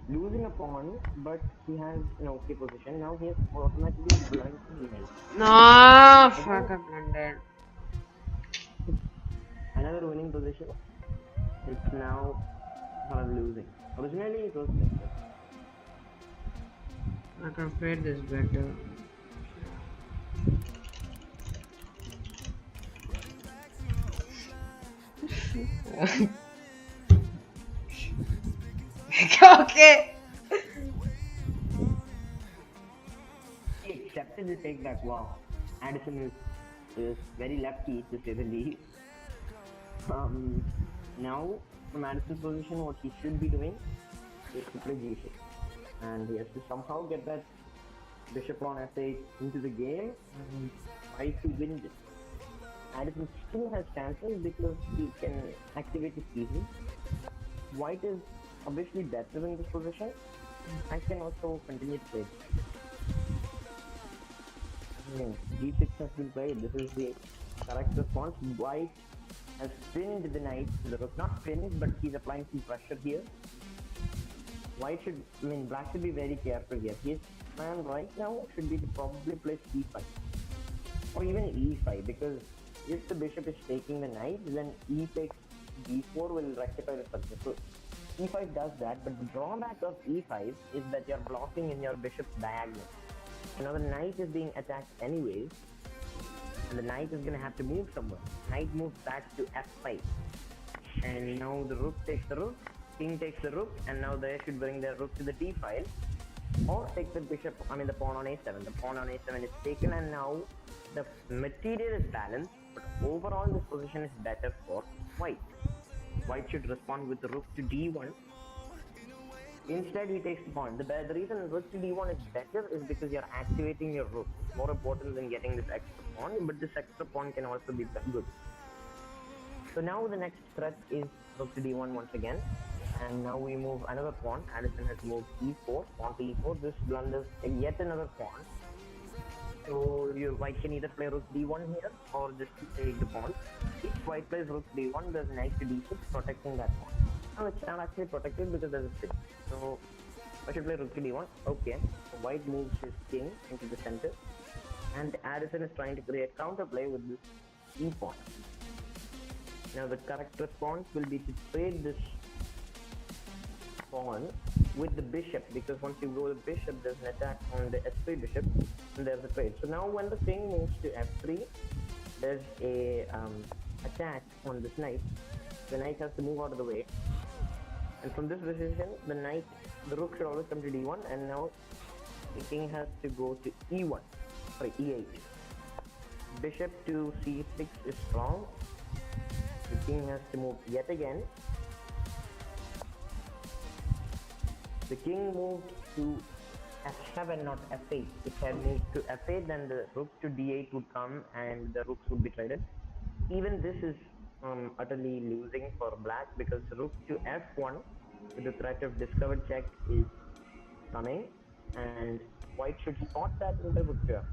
Losing a pawn, but he has an okay position. Now he has automatically blunted the knight. No, fuck, I blundered. Another winning position. It's now sort of losing. Originally it was better. I can play this better. Okay. He accepted to take that wow. Addison is very lucky to say the least. Now from Addison's position, what he should be doing is to play g6, and he has to somehow get that bishop on f8 into the game and try to win this. Addison still has chances because he can activate his pieces. White is obviously better in this position and can also continue to play. G6 has been played. This is the correct response. White has pinned the knight to the rook. Not pinned, but he's applying some pressure here. Black should be very careful here. His plan right now should be to probably play c5 or even e5, because if the bishop is taking the knight, then e takes d4 will rectify the structure. So e5 does that, but the drawback of e5 is that you're blocking in your bishop's diagonal. So now the knight is being attacked anyways, and the knight is going to have to move somewhere. Knight moves back to f5, and now the rook takes the rook, king takes the rook, and now they should bring their rook to the d file, or take the the pawn on a7. The pawn on a7 is taken, and now the material is balanced, but overall this position is better for white. White should respond with the rook to d1. Instead, he takes the pawn. The reason rook to d1 is better is because you're activating your rook. More important than getting this extra pawn, but this extra pawn can also be good. So now the next threat is rook to d1 once again. And now we move another pawn. Addison has moved e4, pawn to e4. This blunders yet another pawn. So white can either play rook d1 here or just take the pawn. If white plays rook d1, there's knight to d6 protecting that pawn. Now it's not actually protected because there's a 6. So I should play rook to d1. Okay. So white moves his king into the center, and Addison is trying to create counterplay with this e pawn. Now the correct response will be to trade this pawn with the bishop, because once you go with the bishop, there's an attack on the s3 bishop, and there's a trade. So now when the king moves to f3, there's a attack on this knight. the knight has to move out of the way. And from this position, the rook should always come to d1, and now the king has to go to e8. Bishop to c6 is strong. The king has to move yet again. The king moved to f7, not f8. If I moved to f8, then the rook to d8 would come and the rooks would be traded. Even this is utterly losing for black, because rook to f1 with the threat of discovered check is coming, and white should spot that with the rook to f1.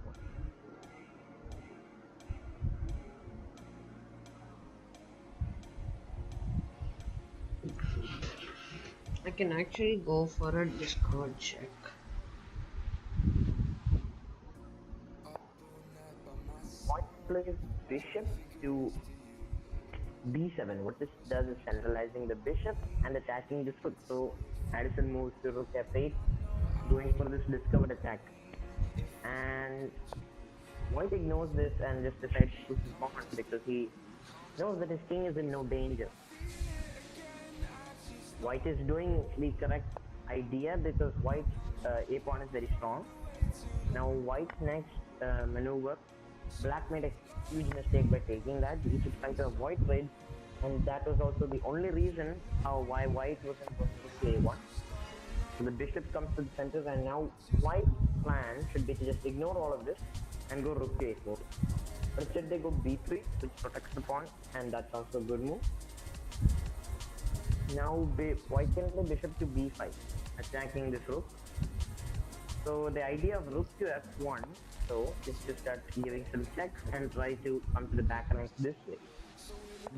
I can actually go for a discard check. White plays bishop to b7. What this does is centralizing the bishop and attacking this rook. So Addison moves to rook f8, going for this discovered attack. And white ignores this and just decides to push his pawn because he knows that his king is in no danger. White is doing the correct idea because white's a pawn is very strong. Now white's next maneuver, black made a huge mistake by taking that. He should try to avoid trades, and that was also the only reason why white wasn't going to a1. So the bishop comes to the center, and now white's plan should be to just ignore all of this and go rook to a4. But instead they go b3, which protects the pawn, and that's also a good move. Now white can play bishop to b5, attacking this rook. So the idea of rook to f1, so is to start giving some checks and try to come to the back rank this way.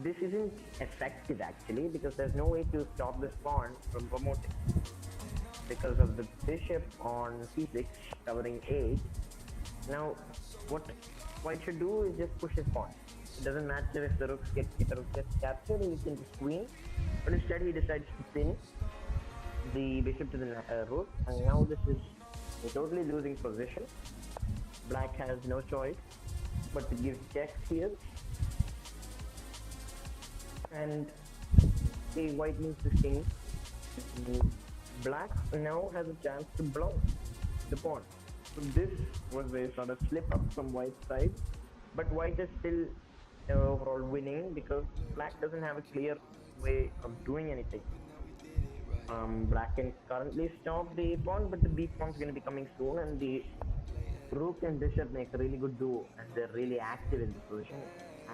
This isn't effective actually, because there's no way to stop this pawn from promoting, because of the bishop on c6 covering 8. Now what white should do is just push his pawn. It doesn't matter if the rook gets captured, he can just queen, but instead he decides to pin the bishop to the rook, and now this is a totally losing position. Black has no choice but to give checks here, and the white moves the king. Black now has a chance to block the pawn. So this was a sort of slip up from white's side, but white is still overall winning because black doesn't have a clear way of doing anything. Black can currently stop the a pawn, but the b pawn is going to be coming soon, and the rook and bishop make a really good duo, and they're really active in this position.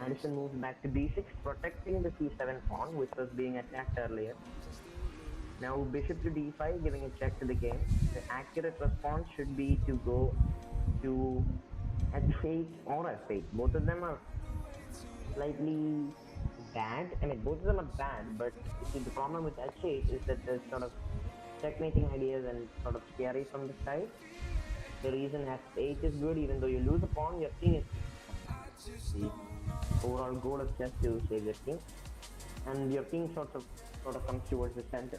Addison moves back to b6, protecting the c7 pawn, which was being attacked earlier. Now bishop to d5, giving a check to the king. The accurate response should be to go to h8 or f8. Both of them are slightly bad. I mean, both of them are bad, but see, the problem with h8 is that there's sort of checkmating ideas and sort of scary from the side. The reason f8 is good, even though you lose a pawn, your king is the overall goal of chess to save your king, and your king sort of comes towards the center.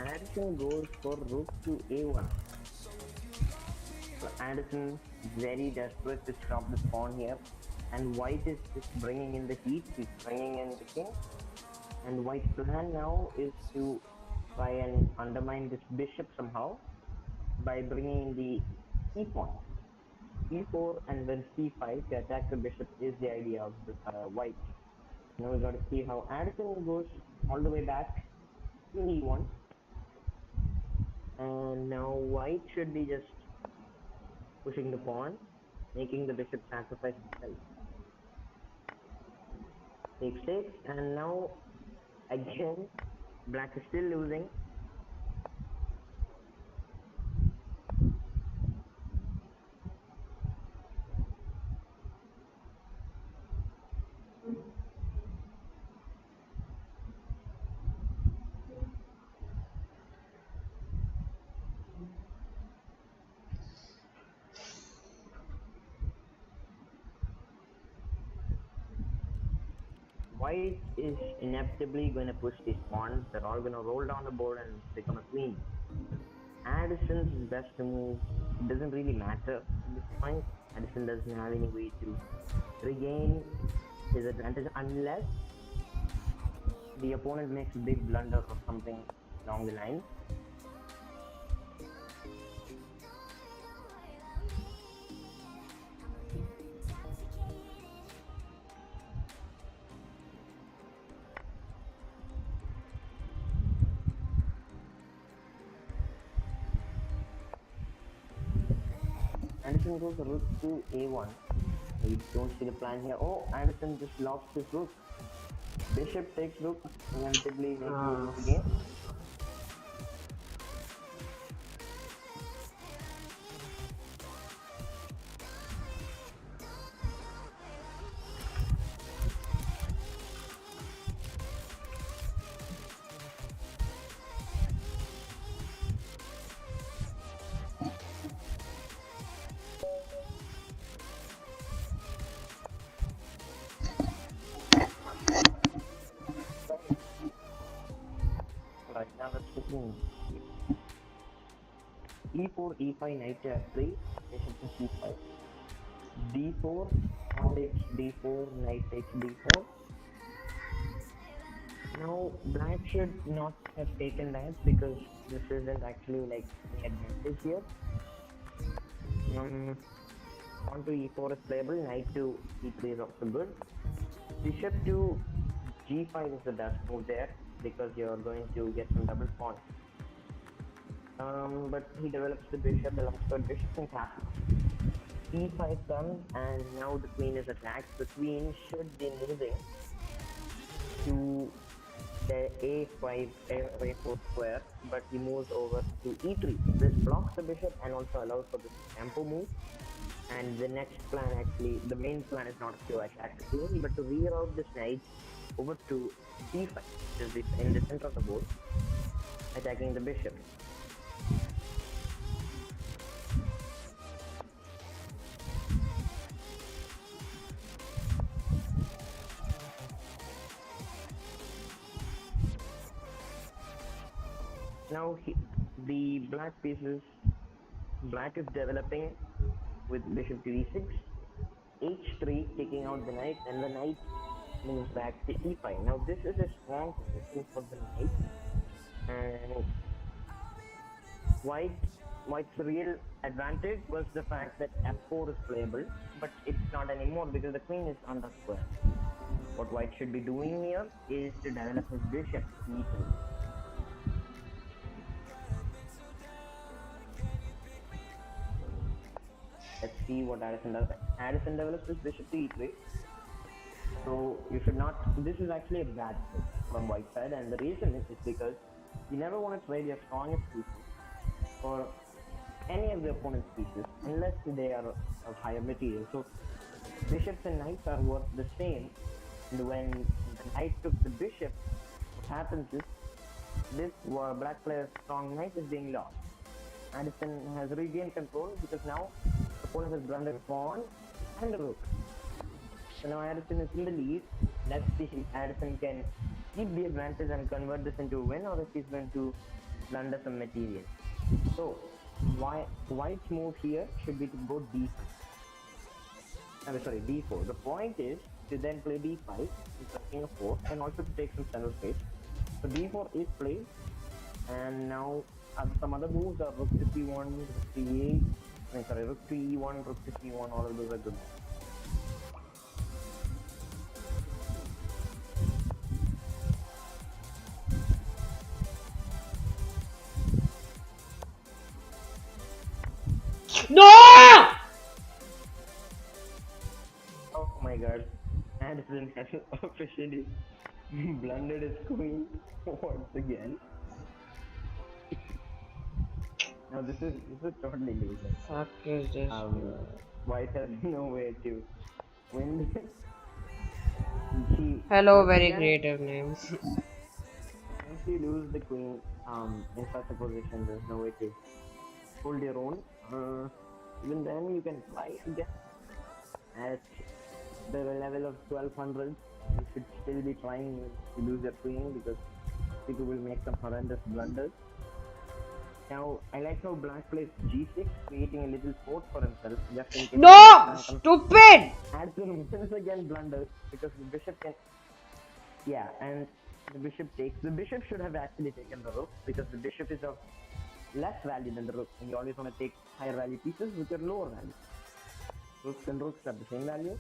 Addison goes for rook to a1. So Addison very desperate to stop this pawn here, and white is just bringing in the heat. He's bringing in the king, and white's plan now is to try and undermine this bishop somehow by bringing in the e pawn. e4 and then c5 to attack the bishop is the idea of the, white. Now we got to see how Addison goes all the way back to e1. And now white should be just pushing the pawn, making the bishop sacrifice itself. Takes, and now again black is still losing. white is inevitably going to push these pawns. They're all going to roll down the board and become a queen. Addison's best move doesn't really matter at this point. Addison doesn't have any way to regain his advantage unless the opponent makes a big blunder or something along the line. Anderson goes rook to a1. We don't see the plan here. Oh, Anderson just lost his rook. Bishop takes rook, inevitably making it into the game. Right now let's begin. e4, e5, knight to f3, bishop to c5. d4, pawn takes d4, knight takes d4. Now black should not have taken that because this isn't actually like any advantage here. Pawn to e4 is playable, knight to e3 is also good. Bishop to g5 is the best move there because you're going to get some double pawns. But he develops the bishop, the long-sword bishop and castle. e5 comes and now the queen is attacked. The queen should be moving to the a5, a4 square, but he moves over to e3. This blocks the bishop and also allows for this tempo move. And the next plan, actually, the main plan is not to attack the queen, but to reroute this knight over to c5, which is in the center of the board, attacking the bishop. Now the black is developing with bishop to e6, h3 taking out the knight, and the knight moves back to e5. Now this is a strong position for the knight, and white's real advantage was the fact that f4 is playable, but it's not anymore because the queen is under square. What white should be doing here is to develop his bishop to e3. Let's see what Addison does. Addison develops his bishop to e3. So you should not. This is actually a bad move from white side, and the reason is because you never want to trade your strongest pieces for any of the opponent's pieces unless they are of higher material. So bishops and knights are worth the same. And when the knight took the bishop, what happens is this black player's strong knight is being lost. Addison has regained control because now the opponent has blundered a pawn and a rook. So now Addison is in the lead. Let's see if Addison can keep the advantage and convert this into a win, or if he's going to blunder some material. So white's move here should be to go d5. d4. The point is to then play d5, king of 4, and also to take some center space. So d4 is played, and now some other moves are rook to c1, rook to e8, rook to e1, rook to c1, all of those are good moves. No! Oh my god, Addison has officially blundered his queen once again. Now this is totally losing. Fuck is this? White has no way to win this. Hello, Once very again, creative names. once you lose the queen in such a position, there's no way to hold your own. Even then, you can try again. As the level of 1200, you should still be trying to lose your queen because people will make some horrendous blunders. Now, I like how black plays g6, creating a little fort for himself, just in case No! Stupid! Addison once again blunders because the bishop can. Yeah, and the bishop takes. The bishop should have actually taken the rook because the bishop is of less value than the rook, and you always want to take higher value pieces which are lower value. Rooks and rooks are the same value.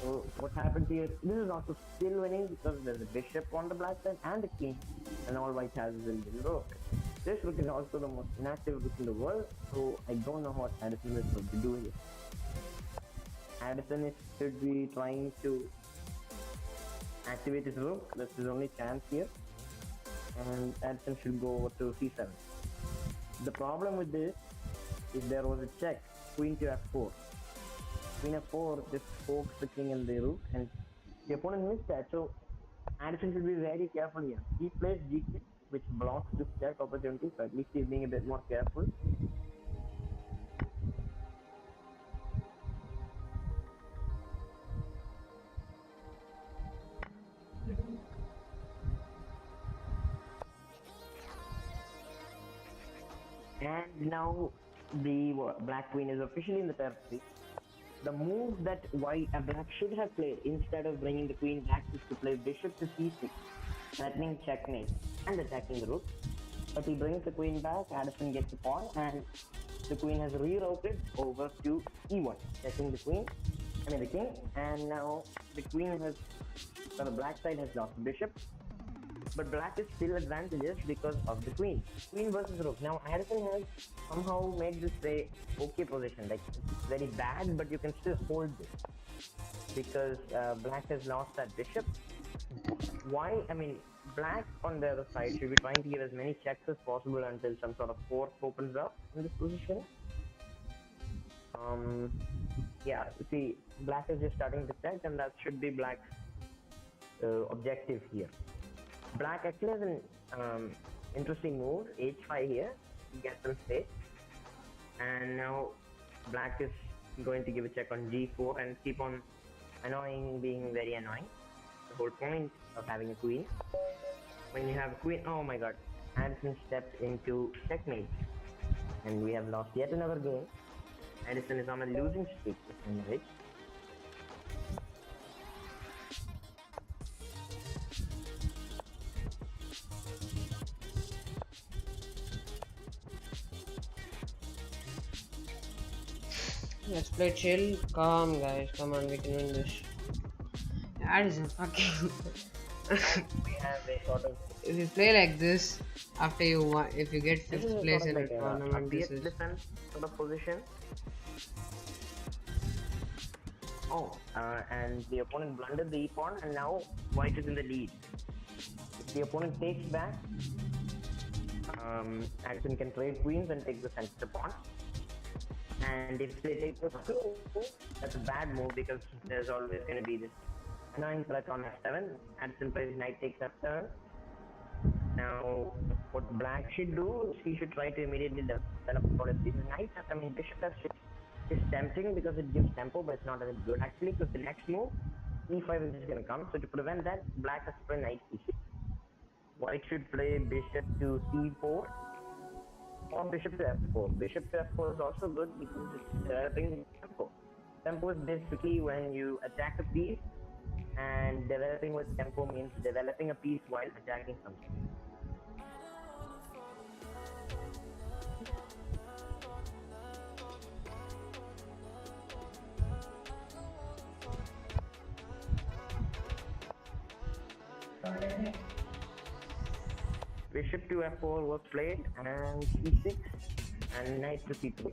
So what happens here? This is also still winning because there's a bishop on the black side and a king, and all white has is a rook. This rook is also the most inactive rook in the world, so I don't know what Addison is going to do here. Addison should be trying to activate his rook. That's his only chance here, and Addison should go over to c7. The problem with this is there was a check, queen to f4. Queen f4 just pokes the king and the rook, and the opponent missed that. So Addison should be very careful here. He plays g6, which blocks this check opportunity, so at least he's being a bit more careful. And now the black queen is officially in the territory. The move that black should have played instead of bringing the queen back is to play bishop to c6, threatening checkmate and attacking the rook. But he brings the queen back, Addison gets the pawn, and the queen has rerouted over to e1, checking the king, and now the queen has, so the black side has lost the bishop, but black is still advantageous because of the queen. Queen versus rook. Now Addison has somehow made this a okay position, like it's very bad, but you can still hold this because black has lost that bishop. Black on the other side should be trying to give as many checks as possible until some sort of force opens up in this position. Yeah, see, black is just starting to check, and that should be black's objective here. Black actually has an interesting move, h5 here, to get some space, and now black is going to give a check on g4 and keep on being very annoying. The whole point of having a queen. When you have a queen, oh my god, Addison stepped into checkmate, and we have lost yet another game. Addison is on a losing streak this time, right? Let's play chill, calm, guys. Come on, we can win this. Addison, fucking. We have a sort of. If you play like this, after you won, if you get This is 5th a place sort in of a like tournament, this is. defense sort of position. Oh, and the opponent blundered the e-pawn, and now white is in the lead. If the opponent takes back, Addison can trade queens and take the center pawn. And if they take the queen, that's a bad move because there's always going to be this annoying threat on f7. Addison plays knight takes f7. Now, what black should do is he should try to immediately develop for it. Knight, bishop f6 is tempting because it gives tempo, but it's not as good actually because the next move, e5 is just going to come. So to prevent that, black has to play knight e6. White should play bishop to c4 or bishop to f4. Bishop to f4 is also good because it's developing tempo. Tempo is basically when you attack a piece, and developing with tempo means developing a piece while attacking something. Bishop to f4 was played, and c6, and knight to c3.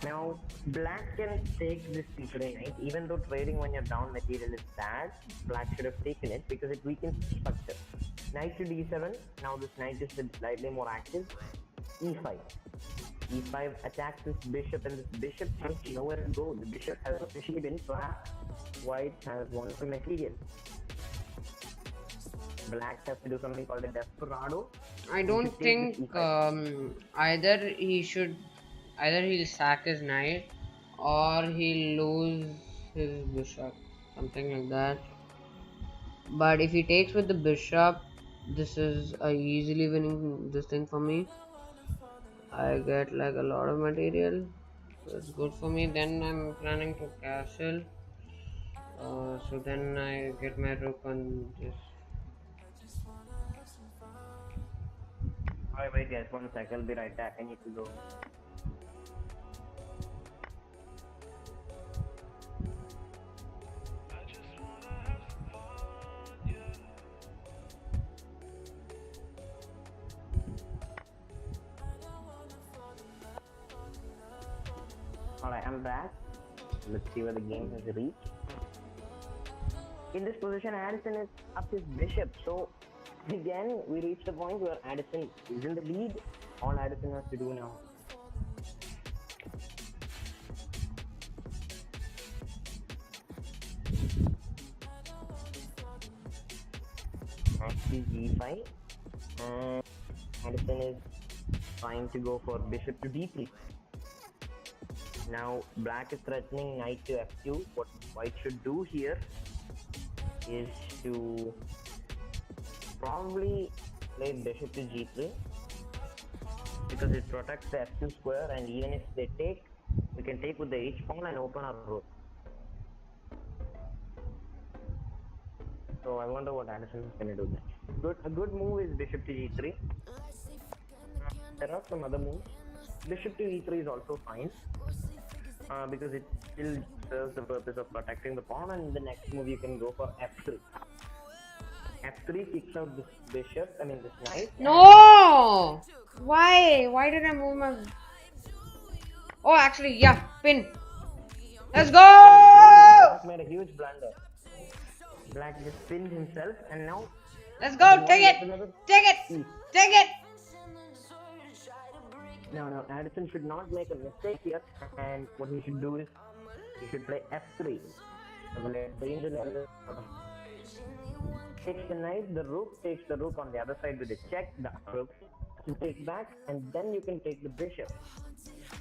Now, black can take this c3 knight, even though trading when you're down material is bad. Black should have taken it because it weakens the structure. Knight to d7, now this knight is slightly more active. e5. e5 attacks this bishop, and this bishop has nowhere to go. The bishop has officially been trapped. White has won the material. Black has to do something called a desperado. I don't think either he'll sack his knight or he'll lose his bishop. something like that. But if he takes with the bishop, this is a easily winning this thing for me. I get like a lot of material, so it's good for me. Then I'm planning to castle. So then I get my rook on this. Alright, wait guys, 1 sec, I'll be right back. I need to go. Alright, I'm back. Let's see where the game has reached. In this position, Addison is up his bishop. So again, we reach the point where Addison is in the lead. All Addison has to do now. Next is e5. And Addison is trying to go for bishop to d3. Now black is threatening knight to f2. What white should do here is to probably play bishop to g3 because it protects the f2 square, and even if they take, we can take with the h pawn and open our rook. So I wonder what Addison is going to do next. A good move is bishop to g3. There are some other moves. Bishop to e3 is also fine because it still serves the purpose of protecting the pawn, and the next move you can go for f3. f3 kicks out this bishop, this knight. No! Why did I move my... Oh, actually, yeah, pin. Let's go! Black made a huge blunder. Black just pinned himself, and now... Let's go, take it! Take it! Take it! No, Addison should not make a mistake here, and what he should do is, he should play f3. Takes the knight, the rook takes the rook on the other side with a check, the rook to take back, and then you can take the bishop,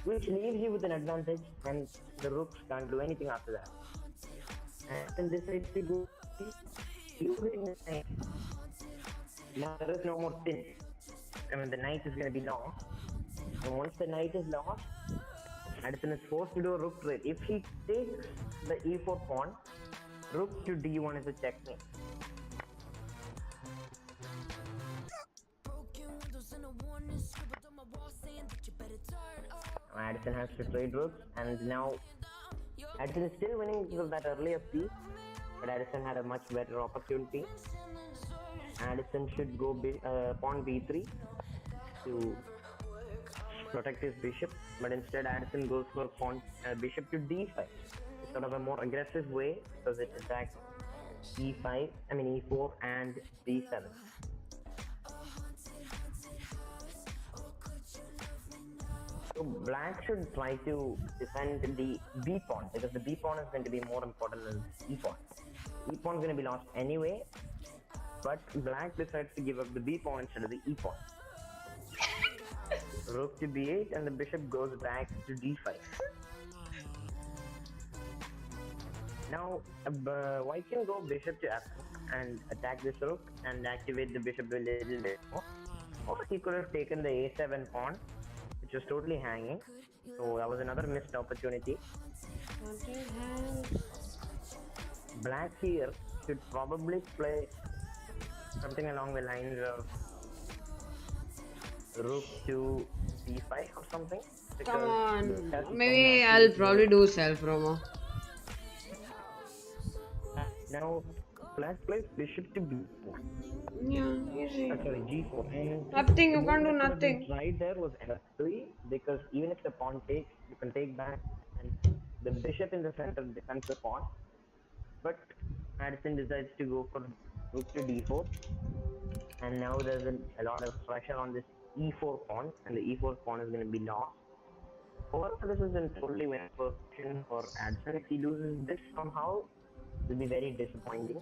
which leaves you with an advantage, and the rooks can't do anything after that. And this is to go, you hitting the knight. Now there is no more pin. The knight is going to be lost. And once the knight is lost, Addison is forced to do a rook trade. If he takes the e4 pawn, rook to d1 is a checkmate. Addison has to trade rooks, and now Addison is still winning because of that earlier piece, but Addison had a much better opportunity. Addison should go pawn b3 to protect his bishop, but instead Addison goes for bishop to d5. It's sort of a more aggressive way because it attacks e4 and d7. So black should try to defend the b pawn because the b pawn is going to be more important than e pawn. E pawn is going to be lost anyway, but black decides to give up the b pawn instead of the e pawn. Rook to b8, and the bishop goes back to d5. Now white can go bishop to f and attack this rook and activate the bishop a little bit more, or he could have taken the a7 pawn, which was totally hanging. So that was another missed opportunity. Black here should probably play something along the lines of rook to d5 or something. Come on, maybe I'll probably do self-promo. Now black plays bishop to b4. Yeah, easy. Sorry, g4. And Nothing, you can't do nothing. Right there was f3, because even if the pawn takes, you can take back, and the bishop in the center defends the pawn. But Addison decides to go for rook to d4, and now there's a lot of pressure on this e4 pawn, and the e4 pawn is going to be lost. Overall, this is a totally win position for Addison. If he loses this somehow, it will be very disappointing.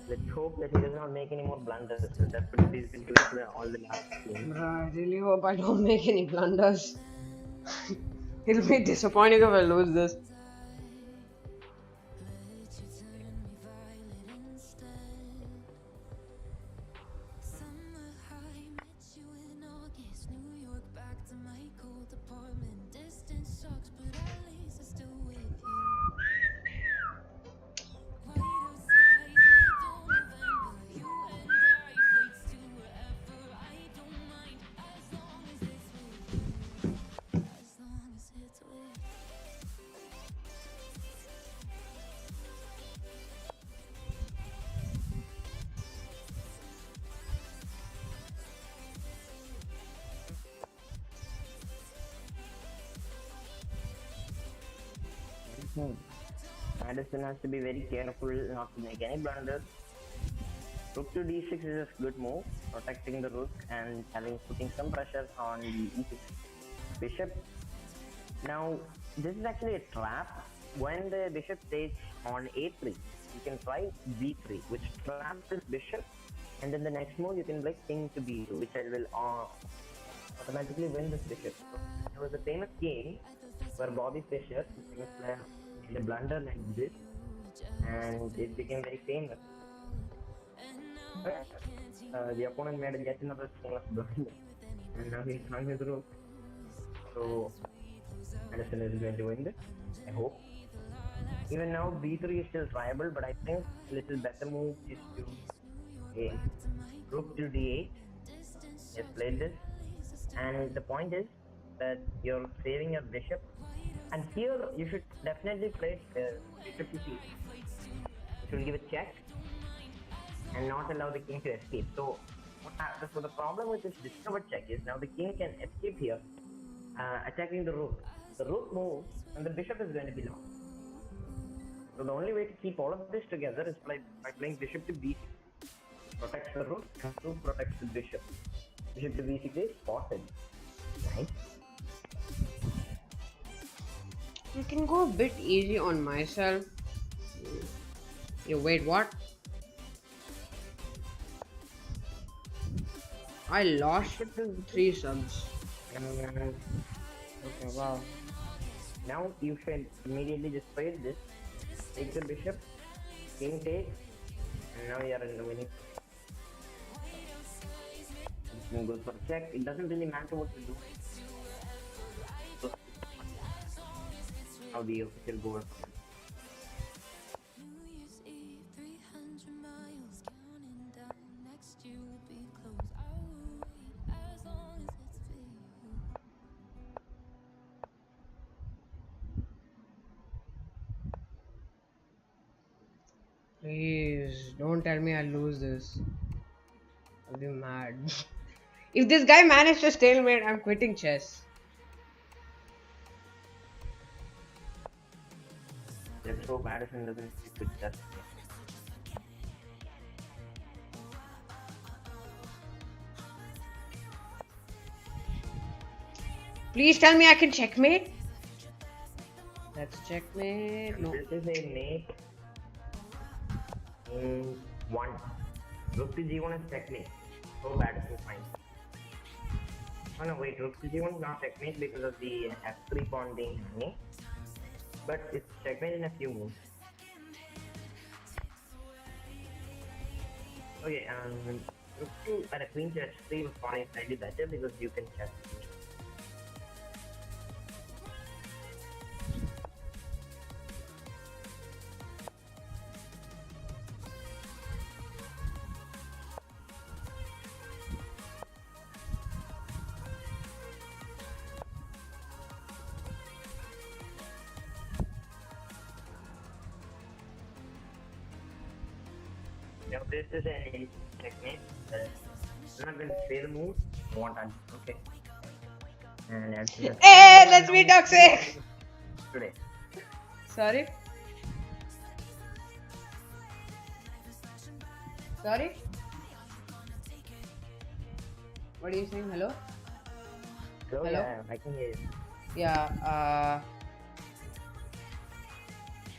Let's hope that he does not make any more blunders. That's what he's been doing for all the last games. I really hope I don't make any blunders. It'll be disappointing if I lose this. Addison has to be very careful not to make any blunders. Rook to d6 is a good move, protecting the rook and putting some pressure on the e6 bishop. Now, this is actually a trap. When the bishop stays on a3, you can try b3, which traps this bishop, and then the next move you can play king to b2, which will automatically win this bishop. So, there was a famous game where Bobby Fischer, the famous player, made a blunder like this, and it became very famous. But the opponent made yet another famous blunder, and now he's on his rook. So Addison is going to win this, I hope. Even now b3 is still triable, but I think a little better move is to rook to d8. He has played this, and the point is that you're saving your bishop, and here you should definitely play bishop to c6, which will give a check and not allow the king to escape. So the problem with this discovered check is now the king can escape here, attacking the rook. The rook moves and the bishop is going to be lost. So the only way to keep all of this together is by playing bishop to b6. Protects the rook and rook protects the bishop. Bishop to b6 is spotted. Nice. You can go a bit easy on myself. You wait, what? I lost 3 subs. Okay, wow. Now you should immediately just play this. Take the bishop, king takes, and now you are in the winning. This goes for check. It doesn't really matter what you do. How the official goes. Please, don't tell me I'll lose this. I'll be mad. If this guy managed to stalemate, I'm quitting chess. Let's hope Addison doesn't stick with chess. Please tell me I can checkmate. That's checkmate. No. This is a mate in 1. Rook to g1 is checkmate. So Addison fine. Oh no, wait, rook to g1 is not checkmate because of the f3 pawn being hanging. But it's checkmate in a few moves. Okay, rook to at a queen to h3 was falling slightly better because you can check. Now this is an checkmate. I'm not going to say the move. I want to. Okay. And that's Hey, let's be toxic. Today. Sorry. Sorry. What are you saying? Hello. So Hello? yeah, I can hear you. Yeah.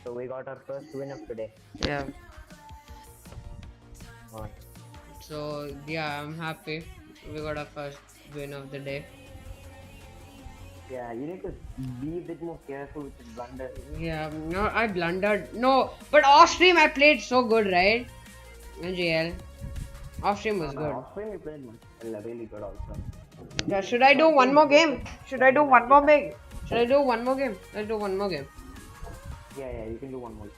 So we got our first win of today. Yeah. Oh. So yeah, I'm happy. We got our first win of the day. Yeah, you need to be a bit more careful with the blunder. Yeah, no, I blundered. No, but off stream I played so good, right? GL. Off stream was good. Off stream you played really good also. Yeah, should I do one more game? Should I do one more game? Should I do one more game? Let's do one more game. Yeah, you can do one more.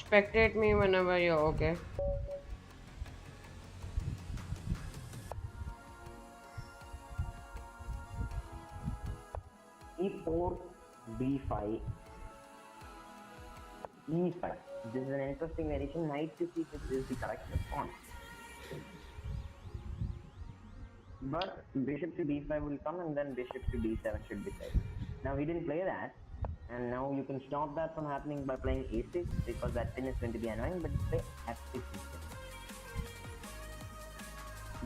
Spectate me whenever you're okay. E4, B5, E5. This is an interesting variation. Knight to C6 is the correct response. But bishop to d5 will come and then bishop to d7 should be played. Now he didn't play that, and now you can stop that from happening by playing a6 because that pin is going to be annoying, but play f6 instead.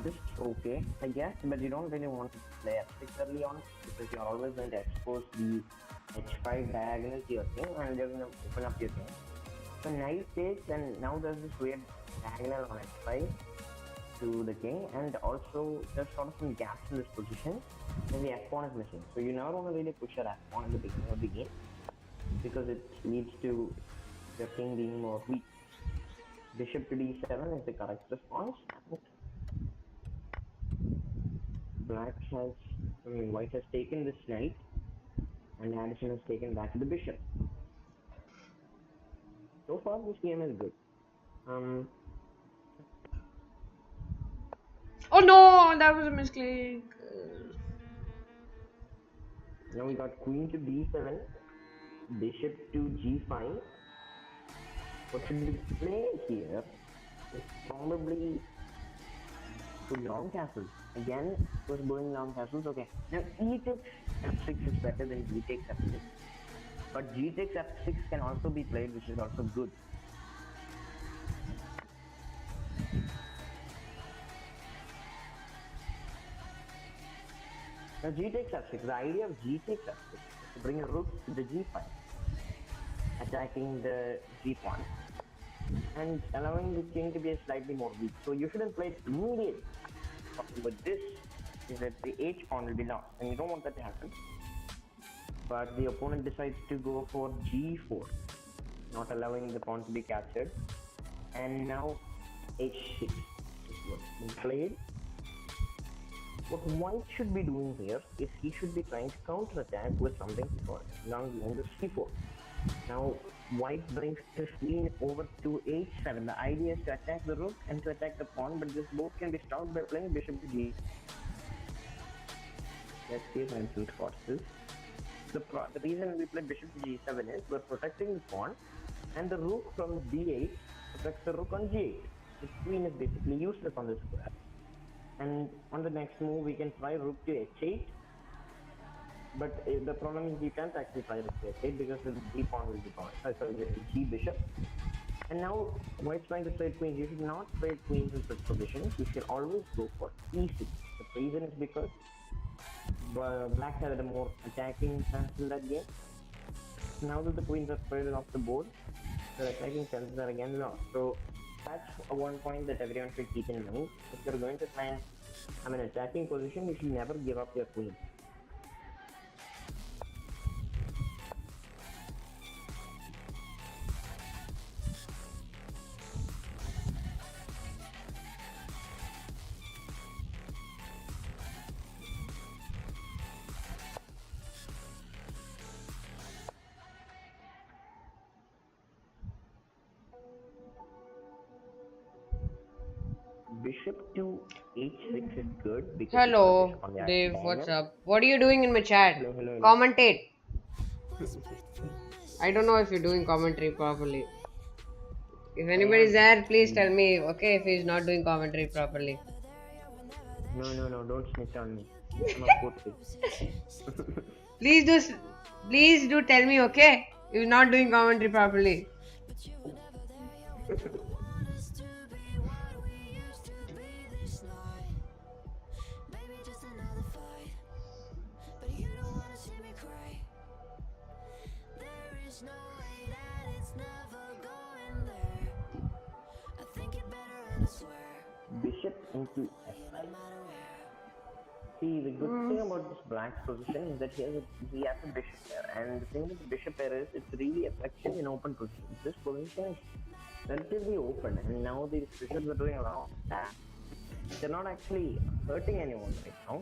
Just okay, I guess, but you don't really want to play f6 early on because you're always going to expose the h5 diagonal to your king and they're going to open up your king. So knight takes, and now there's this weird diagonal on h5 to the king, and also there's sort of some gaps in this position and the f pawn is missing. So you never want to really push your f pawn in the beginning of the game because it leads to your king being more weak. Bishop to d7 is the correct response. White has taken this knight, and Addison has taken back the bishop. So far, this game is good. Oh no, that was a mistake. Now we got queen to d7, bishop to g5. What should be played here is probably long castles. Again, it was going long castles. Okay, now e takes f6 is better than g takes f6. But g takes f6 can also be played, which is also good. Now g takes f6. The idea of g takes f6 is to bring a rook to the g5, attacking the g pawn, and allowing the king to be slightly more weak. So you shouldn't play it immediately. But this is that the h pawn will be lost, and you don't want that to happen. But the opponent decides to go for g4, not allowing the pawn to be captured. And now h6 is what's been played. What white should be doing here is he should be trying to counter-attack with something along the line of c4. Now white brings his queen over to h7. The idea is to attack the rook and to attack the pawn, but this both can be stopped by playing bishop to g. Let's see if Hansel spots this. The reason we play bishop to g7 is we're protecting the pawn, and the rook from d8 protects the rook on g8. The queen is basically useless on this square. And on the next move we can try rook to h8. But the problem is you can't actually try rook to h8 because the g pawn will be gone. Sorry, the g bishop. And now white's trying to play queens. You should not play queens in such positions. You should always go for e6. The reason is because black had a more attacking stance in that game. Now that the queens are spread off the board, their attacking chances are again lost. So that's one point that everyone should keep in mind. If you're going to try and have an attacking position, you should never give up your queen. Bishop to h6 is good because Hello, Dave. What's up? What are you doing in my chat? Hello. Commentate. I don't know if you're doing commentary properly. If anybody's there, please tell me. Okay, if he's not doing commentary properly. No, don't snitch on me. I'm a pussy. Please do tell me. Okay, if you're not doing commentary properly. Bishop into f5. See, the good thing about this black's position is that he has a bishop pair, and the thing with the bishop pair is it's really effective in open positions. This position is relatively open, and now these bishops are doing a lot of that. They're not actually hurting anyone right now,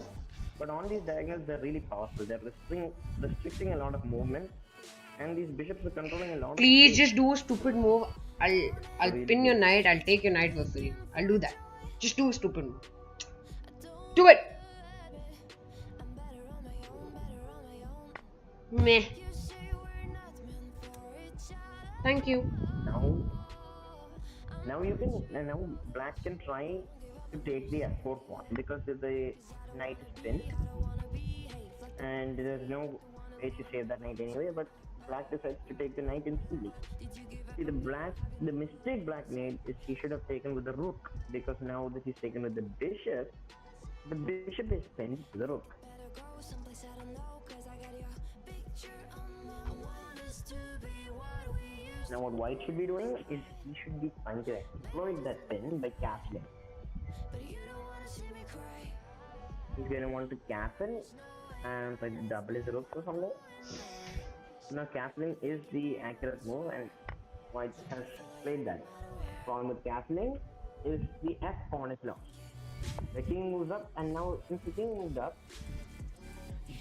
but on these diagonals they're really powerful. They're restricting a lot of movement, and these bishops are controlling a lot. Please just do a stupid move. I'll pin your knight. I'll take your knight for free. I'll do that. Just do a stupid move. Do it. Meh. Thank you. Now black can try to take the f4 pawn because the knight is pinned and there's no way to save that knight anyway, but black decides to take the knight instantly. See, the mistake black made is he should have taken with the rook, because now that he's taken with the bishop is pinned to the rook. Now what white should be doing is he should be trying to exploit that pin by castling. He's going to want to castle and try to double his rooks or something. Now castling is the accurate move and white has played that. Problem with castling is the f pawn is lost. The king moves up, and now since the king moved up,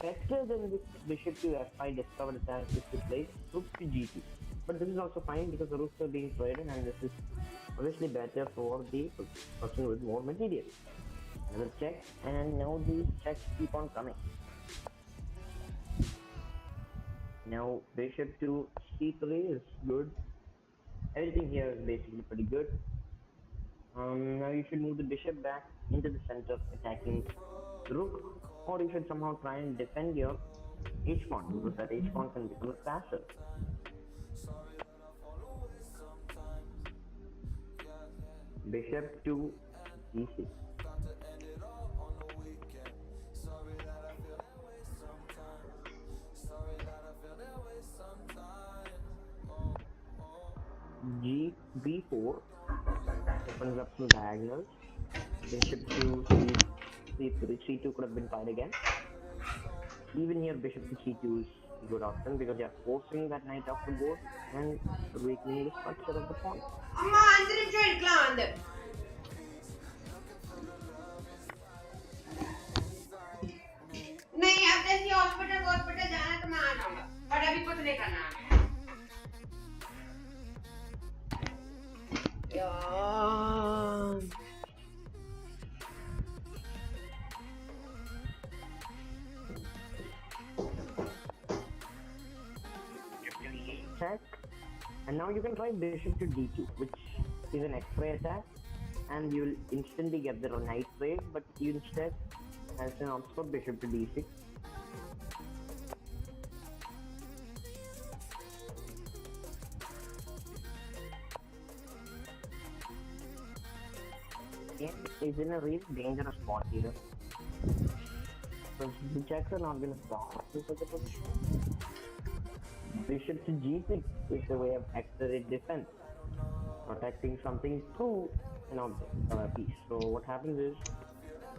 better than this bishop to f5 discovered attack is to play rook to g2. But this is also fine because the rooks are being traded, and this is obviously better for the person with more material. Another check, and now the checks keep on coming. Now bishop to c3 is good. Everything here is basically pretty good. Now you should move the bishop back into the center, attacking the rook, or you should somehow try and defend your h pawn, because that h pawn can become a passer. Bishop to g6. b4 opens up some diagonals. Bishop to c3, c2 could have been fine again. Even here bishop to c2 is a good option because you are forcing that knight off the board and weakening the structure of the pawn. नहीं अब जैसे hospital जाना तो मैं आ जाऊंगा, और अभी कुछ नहीं करना यार। Check, and now you can try bishop to d2, which is an x-ray attack, and you will instantly get the knight raise, but you instead has an option for bishop to d6. Is in a really dangerous spot here. So the checks are not going to stop in such a position. Bishop to g6 is a way of accelerated defense, protecting something through an object piece. So what happens is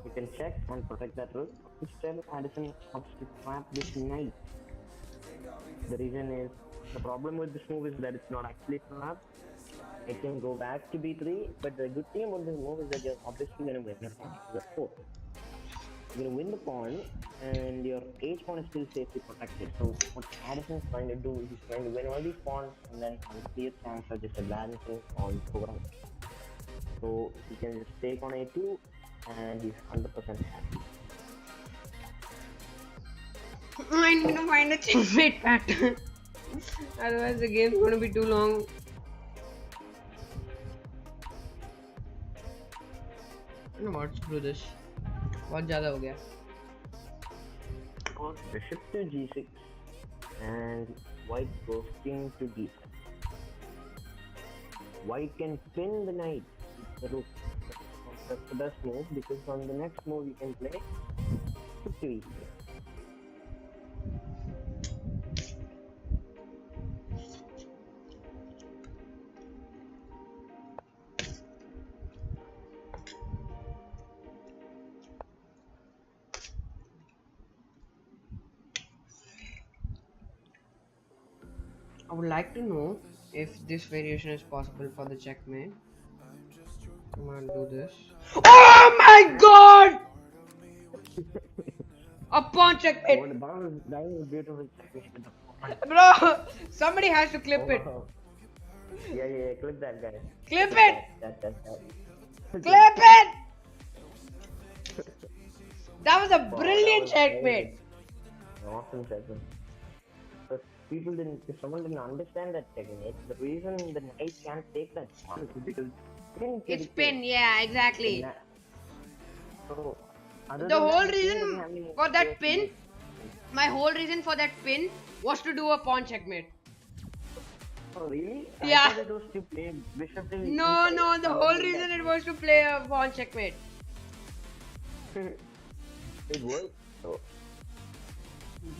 you can check and protect that rook. Instead, Addison wants to trap this knight. The reason is, the problem with this move is that it's not actually trapped. It can go back to b3, but the good thing about this move is that you're obviously going to win the pawn. You're going to win the pawn, and your h pawn is still safely protected. So what Addison is trying to do is he's trying to win all these pawns and then have a clear chance of just advancing on 4 rounds. So he can just take on a2, and he's 100% happy. I need to find a checkmate pattern. Otherwise the game's gonna be too long. You know what? Screw this. बहुत ज़्यादा हो गया. Bishop to g6 and white goes king to d7. White can pin the knight with the rook. That's the best move, because on the next move you can play rook to e6. I would like to know if this variation is possible for the checkmate. Come on, do this. Oh my god! A pawn checkmate! That was beautiful checkmate. Bro, somebody has to clip it. Yeah, clip that guy. Clip it! That. Clip it! That was a brilliant checkmate. Awesome checkmate. But if someone didn't understand that technique, the reason the knight can't take that pawn is because It's pin, yeah, exactly. So, other The than that, whole the team doesn't reason have any for players that to pin, use. my whole reason for that pin was to do a pawn checkmate. Oh, really? I Yeah. thought it was to play bishop till No, e5, no, the something whole like that. reason it was to play a pawn checkmate. It worked. So,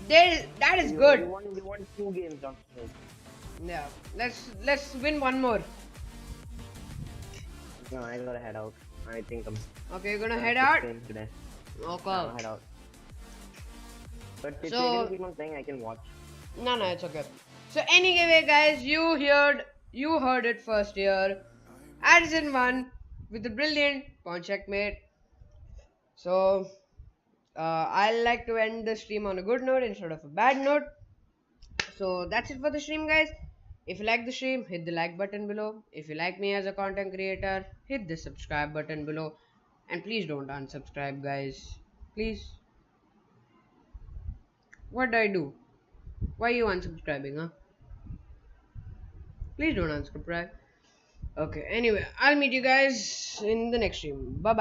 That is good. you won 2 games on straight. Yeah. Let's win one more. No, I gotta head out. I think I'm Okay, you're gonna done head with out? stream today. Okay. I'll head out. But if So- you're gonna keep on playing, I can watch. No, it's okay. So anyway, guys, you heard it first here. Addison won with a brilliant pawn checkmate. So I like to end the stream on a good note instead of a bad note. So that's it for the stream, guys. If you like the stream, hit the like button below. If you like me as a content creator, hit the subscribe button below. And please don't unsubscribe, guys. Please. What do I do? Why are you unsubscribing, huh? Please don't unsubscribe. Okay, anyway, I'll meet you guys in the next stream. Bye bye.